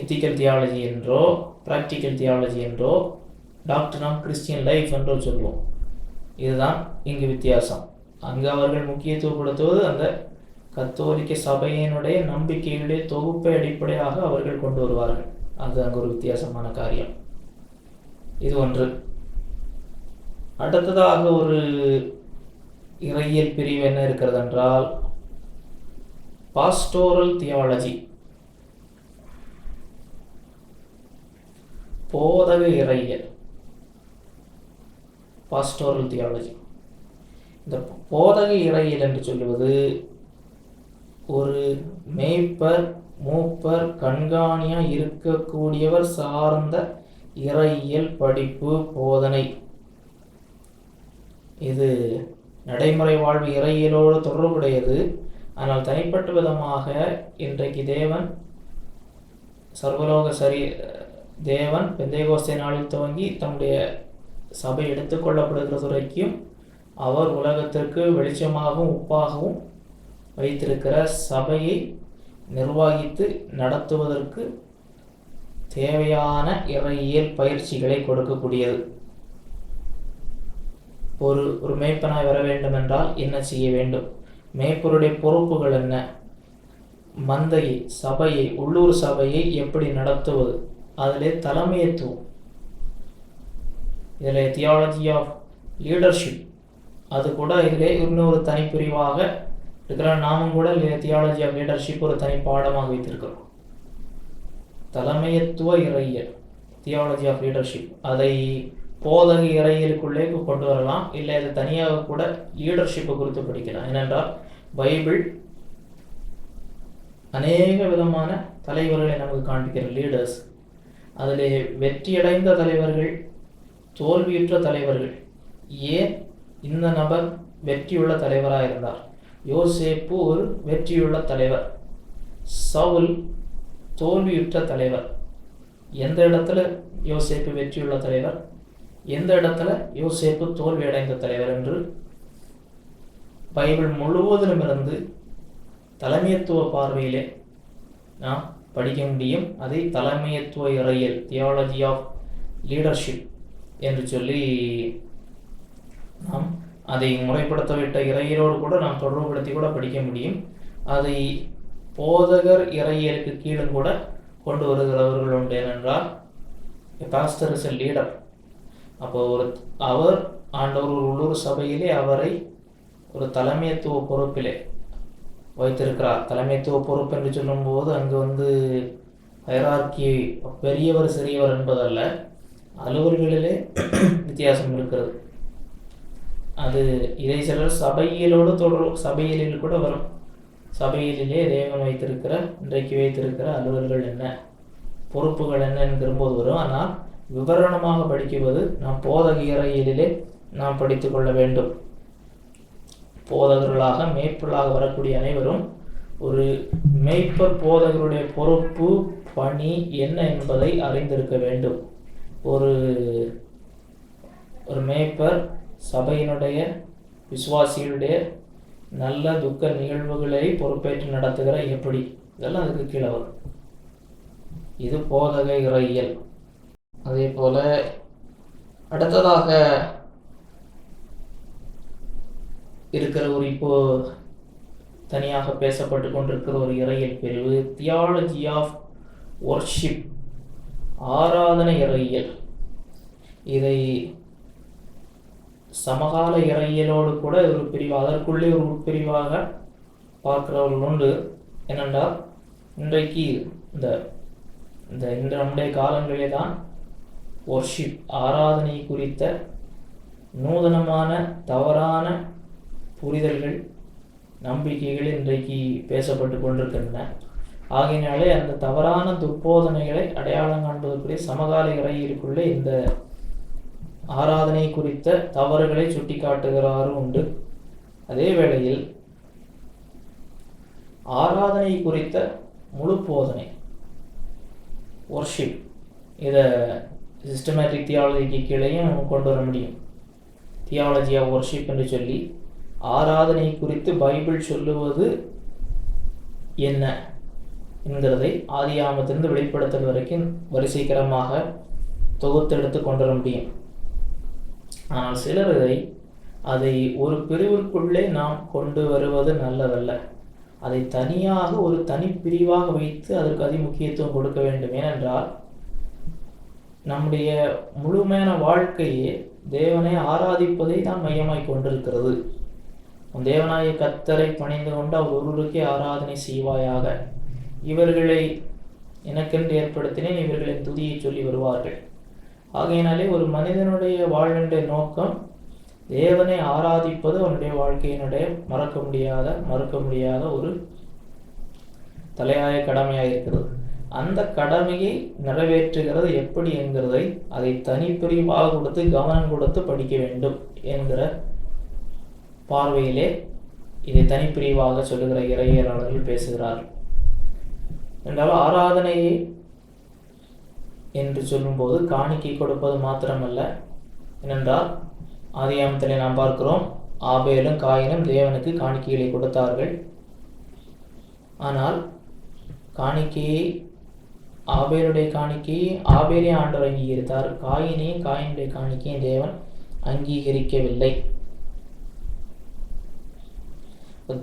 எத்திக்கல் தியாலஜி என்றோ ப்ராக்டிக்கல் தியாலஜி என்றோ டாக்டர் ஆஃப் கிறிஸ்டியன் லைஃப் என்றோ சொல்வோம். இதுதான் இங்கு வித்தியாசம். அங்கு அவர்கள் முக்கியத்துவப்படுத்துவது அந்த கத்தோலிக்க சபையினுடைய நம்பிக்கைகளுடைய தொகுப்பை அடிப்படையாக அவர்கள் கொண்டு வருவார்கள். அது அங்கு ஒரு வித்தியாசமான காரியம். இது ஒன்று. அடுத்ததாக ஒரு இறையியல் பிரிவு என்ன இருக்கிறது என்றால் பாஸ்டோரல் தியாலஜி, போதக இறையியல், பாஸ்டோரல் தியாலஜி. இந்த போதக இறையியல் என்று சொல்லுவது ஒரு மேய்ப்பர், மூப்பர், கண்காணியா இருக்கக்கூடியவர் சார்ந்த இறையியல் படிப்பு, போதனை. இது நடைமுறை வாழ்வு இறையியலோடு தொடர்புடையது. ஆனால் தனிப்பட்ட விதமாக இன்றைக்கு தேவன் பெந்தேகோஸ்தே நாளில் துவங்கி தம்முடைய சபை எடுத்துக்கொள்ளப்படுகிறது வரைக்கும் அவர் உலகத்திற்கு வெளிச்சமாகவும் உப்பாகவும் வைத்திருக்கிற சபையை நிர்வகித்து நடத்துவதற்கு தேவையான இறையியல் பயிற்சிகளை கொடுக்கக்கூடியது. ஒரு மேய்ப்பனாய் வர வேண்டும் என்றால் என்ன செய்ய வேண்டும், மேய்ப்பருடைய பொறுப்புகள் என்ன, மந்தையை, சபையை, உள்ளூர் சபையை எப்படி நடத்துவது, அதிலே தலைமைத்துவம், இதில் தியாலஜி ஆஃப் லீடர்ஷிப், அது கூட இதிலே இன்னொரு தனிப்பிரிவாக இருக்கிற. நாமும் கூட தியாலஜி ஆஃப் லீடர்ஷிப் ஒரு தனி பாடமாக வைத்திருக்கிறோம். தலைமைத்துவ இறையியல், தியாலஜி ஆஃப் லீடர்ஷிப், அதை போதக இறையியலுக்குள்ளே கொண்டு வரலாம். இல்லை அது தனியாக கூட லீடர்ஷிப்பை குறித்து படிக்கலாம். ஏனென்றால் பைபிள் அநேக விதமான தலைவர்களை நமக்கு காண்பிக்கிற லீடர்ஸ். அதில் வெற்றியடைந்த தலைவர்கள், தோல்வியுற்ற தலைவர்கள். ஏன் இந்த நபர் வெற்றியுள்ள தலைவராக இருந்தார்? யோசேப்பு ஒரு வெற்றியுள்ள தலைவர், சவுல் தோல்வியுற்ற தலைவர். எந்த இடத்துல யோசேப்பு வெற்றியுள்ள தலைவர், எந்த இடத்துல யோசேப்பு தோல்வி அடைந்த தலைவர் என்று பைபிள் முழுவதிலும் இருந்து தலைமைத்துவ பார்வையிலே நாம் படிக்க முடியும். அதை தலைமைத்துவ இறையியல், தியாலஜி ஆஃப் லீடர்ஷிப் என்று சொல்லி நாம் அதை முறைப்படுத்தவிட்ட இறையியலோடு கூட நாம் தொடர்புபடுத்தி கூட படிக்க முடியும். அதை போதகர் இறையியலுக்கு கீழும் கூட கொண்டு வருகிறவர்கள் உண்டு. ஏனென்றால் பாஸ்டர் இஸ் எ லீடர். அப்போ அவர் ஆண்டவர் ஒரு உள்ளூர் சபையிலே அவரை ஒரு தலைமைத்துவ பொறுப்பிலே வைத்திருக்கிறார். தலைமைத்துவ பொறுப்பு என்று சொல்லும்போது அங்கு ஹைரார்கி, பெரியவர் சிறியவர் என்பதல்ல, அலுவல்களிலே வித்தியாசம் இருக்கிறது. அது இதை சிலர் சபையிலில் கூட வரும். சபையிலே தேவன் வைத்திருக்கிற, இன்றைக்கு வைத்திருக்கிற அலுவல்கள் என்ன, பொறுப்புகள் என்ன என்கிறபோது வரும். ஆனால் விவரணமாக படிக்குவது நாம் போதக இறையியலிலே நாம் படித்து கொள்ள வேண்டும். போதகர்களாக, மேய்ப்பர்களாக வரக்கூடிய அனைவரும் ஒரு மேய்ப்பர் போதகருடைய பொறுப்பு, பணி என்ன என்பதை அறிந்திருக்க வேண்டும். ஒரு மேய்ப்பர் சபையினுடைய விசுவாசிகளுடைய நல்ல துக்க நிகழ்வுகளை பொறுப்பேற்று நடத்துகிற எப்படி, இதெல்லாம் அதுக்கு கீழே வரும். இது போதக இறையியல். அதே போல அடுத்ததாக இருக்கிற இப்போ தனியாக பேசப்பட்டு கொண்டிருக்கிற ஒரு இறையியல் பிரிவு தியாலஜி ஆஃப் வொர்ஷிப், ஆராதனை இறையியல். இதை சமகால இறையியலோடு கூட ஒரு பிரிவு, அதற்குள்ளே ஒரு உட்பிரிவாக பார்க்கிறவர்கள் உண்டு. ஏனென்றால் இன்றைக்கு இந்த நம்முடைய காலங்களிலே தான் வொர்ஷிப், ஆராதனை குறித்த நூதனமான தவறான புரிதல்கள், நம்பிக்கைகள் இன்றைக்கு பேசப்பட்டு கொண்டிருக்கின்றன. ஆகையினாலே அந்த தவறான துர்போதனைகளை அடையாளம் காண்பதற்குரிய சமகால இறையியலுக்குள்ளே இந்த ஆராதனை குறித்த தவறுகளை சுட்டி காட்டுகிறாரும் உண்டு. அதே வேளையில் ஆராதனை குறித்த முழு போதனை, ஒர்ஷிப், இதை சிஸ்டமேட்டிக் தியாலஜிக்கு கீழேயும் கொண்டு வர முடியும். தியாலஜி ஆஃப் ஒர்ஷிப் என்று சொல்லி ஆராதனை குறித்து பைபிள் சொல்லுவது என்ன என்கிறதை ஆதியாகமத்திலிருந்து வெளிப்படுத்தல் வரைக்கும் வரிசைக்கரமாக தொகுத்தெடுத்து கொண்டு வர முடியும். ஆனால் சிலர் அதை ஒரு பிரிவிற்குள்ளே நாம் கொண்டு வருவது நல்லதல்ல. அதை தனியாக ஒரு தனிப்பிரிவாக வைத்து அதற்கு அதிமுக்கியத்துவம் கொடுக்க வேண்டும். ஏனென்றால் நம்முடைய முழுமையான வாழ்க்கையே தேவனை ஆராதிப்பதை தான் மையமாய் கொண்டிருக்கிறது. தேவனாய கர்த்தரை பணிந்து கொண்டு அவர் ஒருவருக்கே ஆராதனை செய்வாயாக, இவர்களை எனக்கென்று ஏற்படுத்தினேன், இவர்களின் துதியை சொல்லி வருவார்கள். ஆகையினாலே ஒரு மனிதனுடைய வாழ்வினுடைய நோக்கம் தேவனை ஆராதிப்பது அவனுடைய வாழ்க்கையினுடைய மறக்க முடியாத ஒரு தலையாய கடமையாக இருக்கிறது. அந்த கடமையை நிறைவேற்றுகிறது எப்படி என்கிறதை அதை தனிப்பிரிவாக கொடுத்து கவனம் கொடுத்து படிக்க வேண்டும் என்கிற பார்வையிலே இதை தனிப்பிரிவாக சொல்லுகிற இறையியலாளர்கள் பேசுகிறார்கள். என்றாலும் ஆராதனையை என்று சொல்லும்போது காணிக்கை கொடுப்பது மாத்திரமல்ல. ஏனென்றால் ஆதியாகமத்திலே நாம் பார்க்கிறோம், ஆபேலும் காயினும் தேவனுக்கு காணிக்கைகளை கொடுத்தார்கள். ஆனால் காணிக்கையை, ஆபேலுடைய காணிக்கையை ஆபேலே ஆண்டவர் அங்கீகரித்தார், காயினையும் காயினுடைய காணிக்கையும் தேவன் அங்கீகரிக்கவில்லை.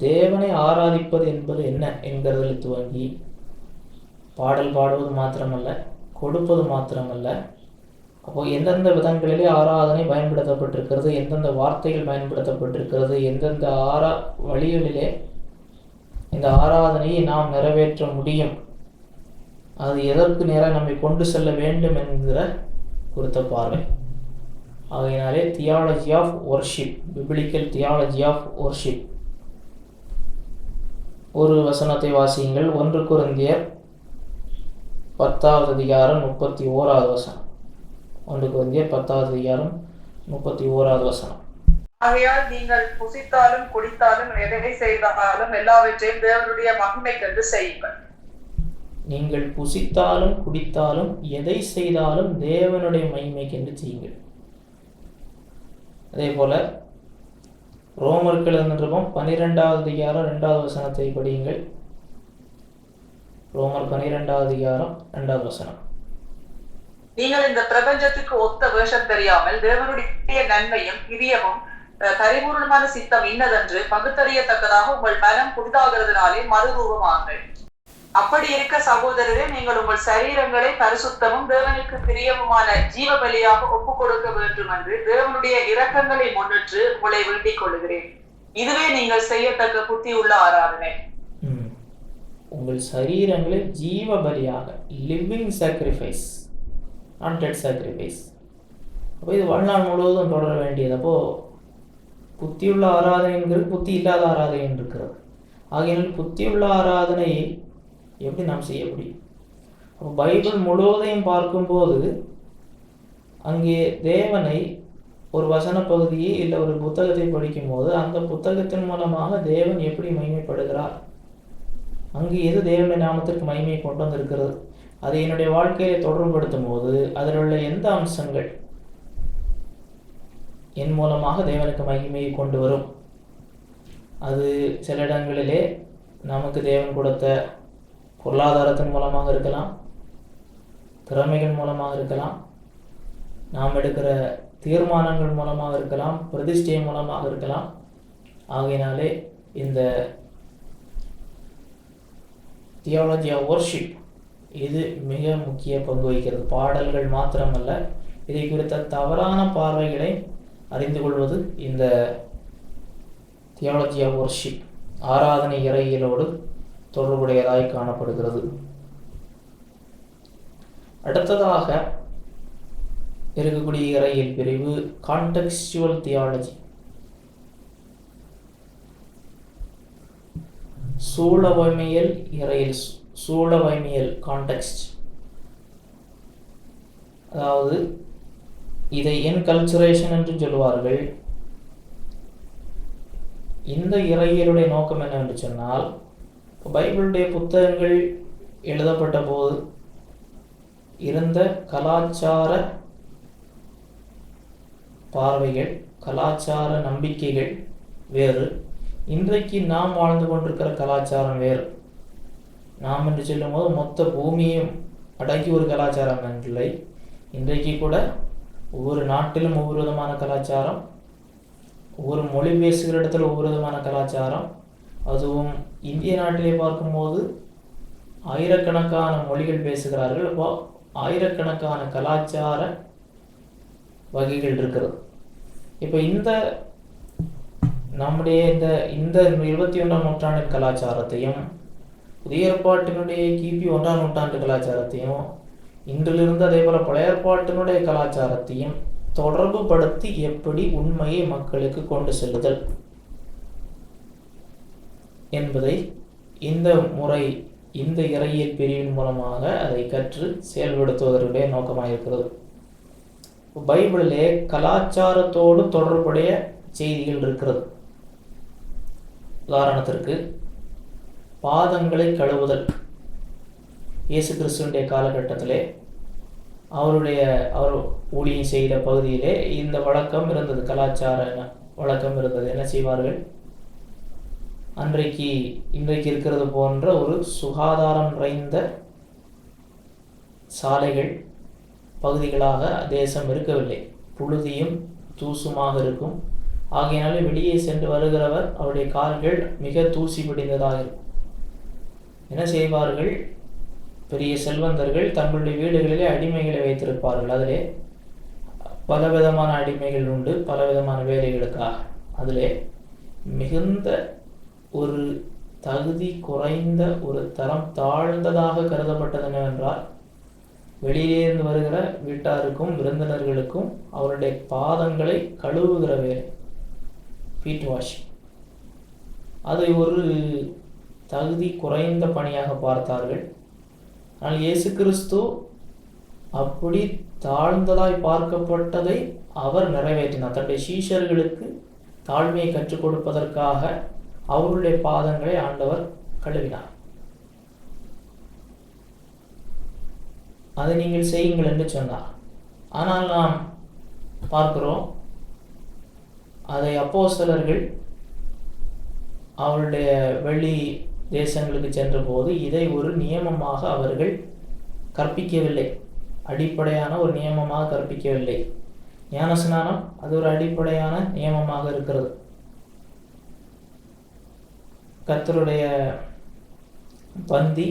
தேவனை ஆராதிப்பது என்பது என்ன என்கிறதில் துவங்கி பாடல் பாடுவது மாத்திரமல்ல, கொடுப்பது மாத்திரமல்ல. அப்போ எந்தெந்த விதங்களிலே ஆராதனை பயன்படுத்தப்பட்டிருக்கிறது, எந்தெந்த வார்த்தைகள் பயன்படுத்தப்பட்டிருக்கிறது, எந்தெந்த வழிகளிலே இந்த ஆராதனையை நாம் நிறைவேற்ற முடியும், அது எதற்கு நேராக நம்மை கொண்டு செல்ல வேண்டும் என்கிற குறித்த பார்வை. ஆகையினாலே theology of worship, biblical theology of worship. ஒரு வசனத்தை வாசியுங்கள். 1 கொரிந்தியர் 10வது அதிகாரம் 31வது வசனம். 1 கொரிந்தியர் 10வது அதிகாரம் 31வது வசனம். ஆகையால் நீங்கள் புசித்தாலும் குடித்தாலும் எதை செய்தாலும் எல்லாவற்றையும் தேவனுடைய மகிமைக்கென்று செய்யுங்கள். நீங்கள் புசித்தாலும் குடித்தாலும் எதை செய்தாலும் தேவனுடைய மகிமைக்கென்று செய்யுங்கள். அதே போல ரோமர்கள் நிருபம் 12வது அதிகாரம் 2வது வசனத்தை படியுங்கள். ரோமர் 12வது அதிகாரம் 2வது வசனம். நீங்கள் இந்த பிரபஞ்சத்துக்கு ஒத்த வேஷம் தெரியாமல் தேவனுடைய நன்மையும் பிரியமும் பரிபூர்ணமான சித்தம் இன்னதென்று பகுத்தறியத்தக்கதாக உங்கள் மனம் புதிதாகிறதுனாலே மறுரூபமாங்கள். அப்படி இருக்க சகோதரரே, நீங்கள் உங்கள் சரீரங்களை பரிசுத்தமும் தேவனுக்கு பிரியமுமான ஜீவ பலியாக ஒப்புக் கொடுக்க வேண்டும் என்று தேவனுடைய இரக்கங்களை முன்னிட்டு உங்களை வேண்டிக் கொள்கிறேன். இதுவே நீங்கள் செய்யத்தக்க புத்தி உள்ள ஆராதனை. உங்கள் சரீரங்களை ஜீவ பலியாக, living sacrifice, not dead sacrifice. அப்போ இது வாழ்நாள் முழுவதும் தொடர வேண்டியது. அப்போ புத்தியுள்ள ஆராதனைங்கிறது புத்தி இல்லாத ஆராதனை இருக்கிறது. ஆகையினால் புத்தியுள்ள ஆராதனையை எப்படி நாம் செய்ய முடியும்? அப்போ பைபிள் முழுவதையும் பார்க்கும்போது அங்கே தேவனை ஒரு வசன பகுதியை இல்லை ஒரு புத்தகத்தை படிக்கும்போது அந்த புத்தகத்தின் மூலமாக தேவன் எப்படி மகிமைப்படுகிறார், அங்கு எது தேவனுடைய நாமத்திற்கு மகிமையை கொண்டு வந்திருக்கிறது, அதை என்னுடைய வாழ்க்கையை தொடர்புபடுத்தும் போது அதில் உள்ள எந்த அம்சங்கள் என் மூலமாக தேவனுக்கு மகிமையை கொண்டு வரும். அது சில இடங்களிலே நமக்கு தேவன் கொடுத்த பொருளாதாரத்தின் மூலமாக இருக்கலாம், திறமைகள் மூலமாக இருக்கலாம், நாம் எடுக்கிற தீர்மானங்கள் மூலமாக இருக்கலாம், பிரதிஷ்டை மூலமாக இருக்கலாம். ஆகையினாலே இந்த தியாலஜி ஆஃப் வொர்ஷிப் இது மிக முக்கிய பங்கு வகிக்கிறது. பாடல்கள் மாத்திரமல்ல, இதை குறித்த தவறான பார்வைகளை அறிந்து கொள்வது இந்த தியாலஜி ஆஃப் வொர்ஷிப் ஆராதனை இறையியலோடு தொடர்புடையதாய் காணப்படுகிறது. அடுத்ததாக இருக்கக்கூடிய இறையியல் பிரிவு கான்டெக்ஸ்டுவல் தியாலஜி. சூழவமையல் இறையியல், சூழவமையல் கான்டெக்ஸ்ட். அதாவது இதை என்கல்ச்சுரேஷன் என்று சொல்லுவார்கள். இந்த இறையியலுடைய நோக்கம் என்னவென்று சொன்னால், பைபிளுடைய புத்தகங்கள் எழுதப்பட்ட போது இருந்த கலாச்சார பார்வைகள், கலாச்சார நம்பிக்கைகள் வேறு. இன்றைக்கு நாம் வாழ்ந்து கொண்டிருக்கிற கலாச்சாரம் வேறு. நாம் என்று சொல்லும் போது மொத்த பூமியும் அடக்கி ஒரு கலாச்சாரம் இல்லை. இன்றைக்கு கூட ஒவ்வொரு நாட்டிலும் ஒவ்வொரு விதமான கலாச்சாரம், ஒவ்வொரு மொழி பேசுகிற இடத்துல ஒவ்வொரு விதமான கலாச்சாரம். அதுவும் இந்திய நாட்டிலே பார்க்கும்போது ஆயிரக்கணக்கான மொழிகள் பேசுகிறார்கள். அப்போ ஆயிரக்கணக்கான கலாச்சார வகைகள் இருக்கிறது. இப்போ இந்த நம்முடைய இந்த 21ஆம் நூற்றாண்டின் கலாச்சாரத்தையும் புதிய ஏற்பாட்டினுடைய கிபி 1ஆம் நூற்றாண்டு கலாச்சாரத்தையும் இன்றிலிருந்து அதே போல பழைய ஏற்பாட்டினுடைய கலாச்சாரத்தையும் தொடர்பு படுத்தி எப்படி உண்மையை மக்களுக்கு கொண்டு செல்லுதல் என்பதை இந்த முறை, இந்த இறையியல் பிரிவின் மூலமாக அதை கற்று செயல்படுத்துவதற்குடைய நோக்கமாக இருக்கிறது. பைபிளிலே கலாச்சாரத்தோடு தொடர்புடைய செய்திகள் இருக்கிறது. உதாரணத்திற்கு பாதங்களை கழுவுதல். இயேசு கிறிஸ்துவினுடைய காலகட்டத்திலே அவர் ஊழியம் செய்த பகுதியிலே இந்த வழக்கம் இருந்தது, கலாச்சார வழக்கம் இருந்தது. என்ன செய்வார்கள்? இன்றைக்கு இருக்கிறது போன்ற ஒரு சுகாதாரம் நிறைந்த சாலைகள் பகுதிகளாக தேசம் இருக்கவில்லை. புழுதியும் தூசுமாக இருக்கும். ஆகையினாலே வெளியே சென்று வருகிறவர் அவருடைய கால்கள் மிக தூசி பிடிந்ததாக இருக்கும். என்ன செய்வார்கள்? பெரிய செல்வந்தர்கள் தங்களுடைய வீடுகளிலே அடிமைகளை வைத்திருப்பார்கள். அதிலே பலவிதமான அடிமைகள் உண்டு, பலவிதமான வேலைகளுக்காக. அதிலே மிகுந்த ஒரு தகுதி குறைந்த, ஒரு தரம் தாழ்ந்ததாக கருதப்பட்டது என்னவென்றால், வெளியிலிருந்து வருகிற வீட்டாருக்கும் விருந்தினர்களுக்கும் அவருடைய பாதங்களை கழுவுகிற வேலை, ஃபீட் வாஷிங், அதை ஒரு தகுதி குறைந்த பணியாக பார்த்தார்கள். ஆனால் இயேசு கிறிஸ்து அப்படி தாழ்ந்ததாய் பார்க்கப்பட்டதை அவர் நிறைவேற்றினார். தன்னுடைய சீஷர்களுக்கு தாழ்மையை கற்றுக் கொடுப்பதற்காக அவருடைய பாதங்களை ஆண்டவர் கழுவினார். அதை நீங்கள் செய்யுங்கள் என்று சொன்னார். ஆனால் நாம் பார்க்கிறோம், அதை அப்போஸ்தலர்கள் அவருடைய வெளி தேசங்களுக்கு சென்ற போது இதை ஒரு நியமமாக அவர்கள் கற்பிக்கவில்லை. அடிப்படையான ஒரு நியமமாக கற்பிக்கவில்லை. ஞானஸ்நானம் அது ஒரு அடிப்படையான நியமமாக இருக்கிறது. கர்த்தருடைய பந்தி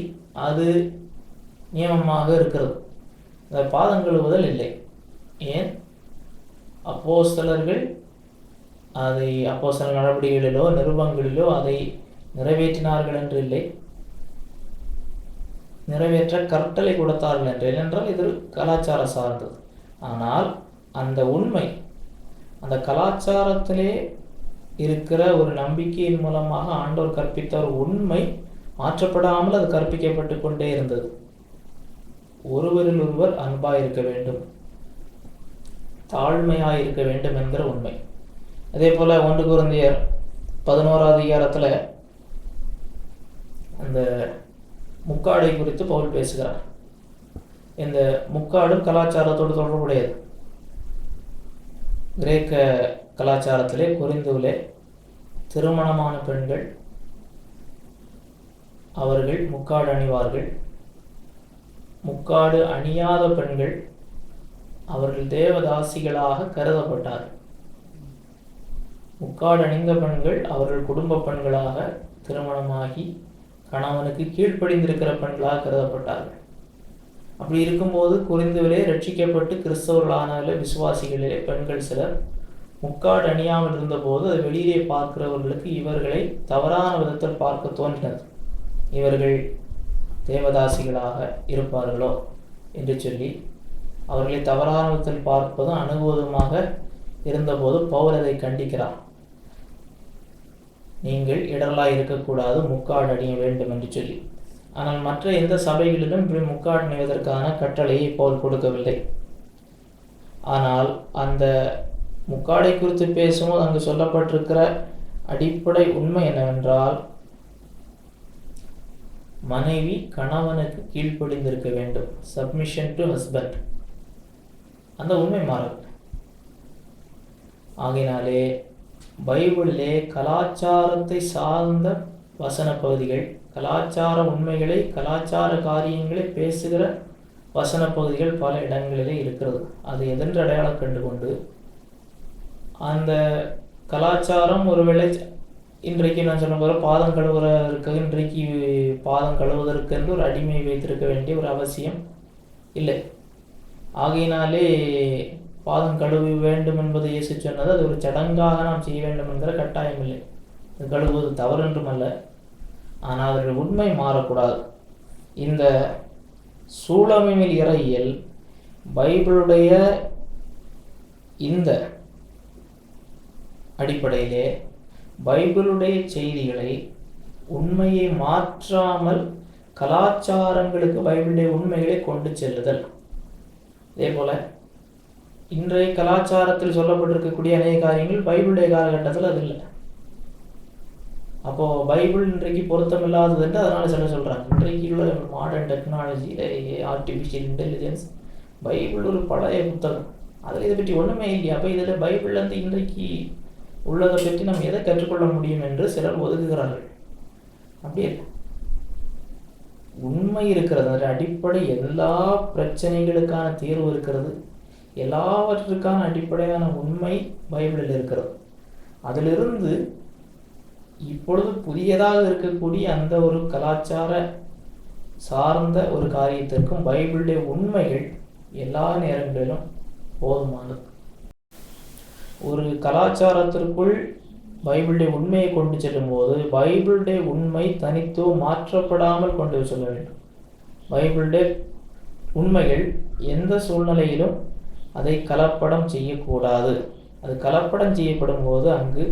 அது நியமமாக இருக்கிறது. அந்த பாதம் கழுவுதல் இல்லை. ஏன்? அப்போஸ்தலர்கள் அதை அப்போஸ்தலர் நடவடிக்கைகளிலோ நிருபங்களிலோ அதை நிறைவேற்றினார்கள் என்று இல்லை, நிறைவேற்ற கட்டளை கொடுத்தார்கள் என்று. ஏனென்றால் இது கலாச்சார சார்ந்தது. ஆனால் அந்த உண்மை, அந்த கலாச்சாரத்திலே இருக்கிற ஒரு நம்பிக்கையின் மூலமாக ஆண்டவர் கற்பித்த ஒரு உண்மை மாற்றப்படாமல் அது கற்பிக்கப்பட்டு கொண்டே இருந்தது. ஒருவரில் ஒருவர் அன்பாய் இருக்க வேண்டும், தாழ்மையாய் இருக்க வேண்டும் என்கிற உண்மை. அதே போல 1 கொரிந்தியர் 11ஆம் அதிகாரத்தில் அந்த முக்காடை குறித்து பவுல் பேசுகிறார். இந்த முக்காடும் கலாச்சாரத்தோடு தொடர்புடையது. கிரேக்க கலாச்சாரத்திலே கொரிந்துவிலே திருமணமான பெண்கள் அவர்கள் முக்காடு அணிவார்கள். முக்காடு அணியாத பெண்கள் அவர்கள் தேவதாசிகளாக கருதப்பட்டார்கள். முக்காடு அணிந்த பெண்கள் அவர்கள் குடும்ப பெண்களாக, திருமணமாகி கணவனுக்கு கீழ்ப்படிந்திருக்கிற பெண்களாக கருதப்பட்டார்கள். அப்படி இருக்கும்போது கொரிந்துவிலே ரட்சிக்கப்பட்டு கிறிஸ்தவர்களான விசுவாசிகளிலே பெண்கள் சிலர் முக்காடு அணியாமல் இருந்தபோது அதை வெளியிலே பார்க்கிறவர்களுக்கு இவர்களை தவறான விதத்தில் பார்க்க தோன்றினது. இவர்கள் தேவதாசிகளாக இருப்பார்களோ என்று சொல்லி அவர்களை தவறான விதத்தில் பார்ப்பதும் அனுபவமாக இருந்தபோது பவுல் அதை கண்டிக்கிறார். நீங்கள் இடரலாய் இருக்கக்கூடாது, முக்காடு அணிய வேண்டும் என்று சொல்லி. ஆனால் மற்ற எந்த சபைகளிலும் இப்படி முக்காடு அணிவதற்கான கட்டளையை பவுல் கொடுக்கவில்லை. ஆனால் அந்த முக்காடை குறித்து பேசும்போது அங்கு சொல்லப்பட்டிருக்கிற அடிப்படை உண்மை என்னவென்றால், மனைவி கணவனுக்கு கீழ்ப்படிந்திருக்க வேண்டும், சப்மிஷன் டு ஹஸ்பண்ட். அந்த உண்மை மாறும். ஆகையினாலே பைபிளிலே கலாச்சாரத்தை சார்ந்த வசன பகுதிகள், கலாச்சார உண்மைகளை, கலாச்சார காரியங்களை பேசுகிற வசன பகுதிகள் பல இடங்களிலே இருக்கிறது. அது எதென்று அடையாளம் கண்டு கொண்டு அந்த கலாச்சாரம் ஒருவேளை இன்றைக்கு நான் சொன்ன போல பாதம் கழுவுறதற்கு, இன்றைக்கு பாதம் கழுவுவதற்கு என்று ஒரு அடிமை வைத்திருக்க வேண்டிய ஒரு அவசியம் இல்லை. ஆகையினாலே பாதம் கழுவ வேண்டும் என்பதை இயேசு சொன்னது அது ஒரு சடங்காக நாம் செய்ய வேண்டும் என்கிற கட்டாயம் இல்லை. அது கழுவுவது தவறு என்றும் அல்ல. ஆனால் அதனுடைய உண்மை மாறக்கூடாது. இந்த சூழமையில் இறையியல் பைபிளுடைய இந்த அடிப்படையிலே பைபிளுடைய செய்திகளை உண்மையை மாற்றாமல் கலாச்சாரங்களுக்கு பைபிளுடைய உண்மைகளை கொண்டு செல்லுதல். இதே போல இன்றைய கலாச்சாரத்தில் சொல்லப்பட்டிருக்கக்கூடிய அநேக காரியங்கள் பைபிளுடைய காலகட்டத்தில் அது இல்லை. அப்போது பைபிள் இன்றைக்கு பொருத்தமில்லாதது என்று அதனால் சில சொல்கிறாங்க. இன்றைக்கு உள்ள மாடர்ன் டெக்னாலஜியில் ஆர்டிஃபிஷியல் இன்டெலிஜென்ஸ், பைபிள் ஒரு பழைய புத்தகம், அதில் இதை பற்றி ஒன்றுமே இல்லையா? அப்போ இதில் பைபிள்லேருந்து இன்றைக்கு உள்ளதை பற்றி நம்ம எதை கற்றுக்கொள்ள முடியும் என்று சிலர் ஒதுக்குகிறார்கள். அப்படியே உண்மை இருக்கிறது. அதில் அடிப்படை எல்லா பிரச்சனைகளுக்கான தீர்வு இருக்கிறது. எல்லாவற்றுக்கான அடிப்படையான உண்மை பைபிளில் இருக்கிறது. அதிலிருந்து இப்பொழுது புதியதாக இருக்கக்கூடிய அந்த ஒரு கலாச்சார சார்ந்த ஒரு காரியத்திற்கும் பைபிளுடைய உண்மைகள் எல்லா நேரங்களிலும் போதுமானது. ஒரு கலாச்சாரத்திற்குள் பைபிளுடைய உண்மையை கொண்டு செல்லும் போது பைபிளுடைய உண்மை தனித்துவ மாற்றப்படாமல் கொண்டு செல்ல வேண்டும். பைபிளுடைய உண்மைகள் எந்த சூழ்நிலையிலும் அதை கலப்படம் செய்யக்கூடாது. அது கலப்படம் செய்யப்படும் போது அங்கு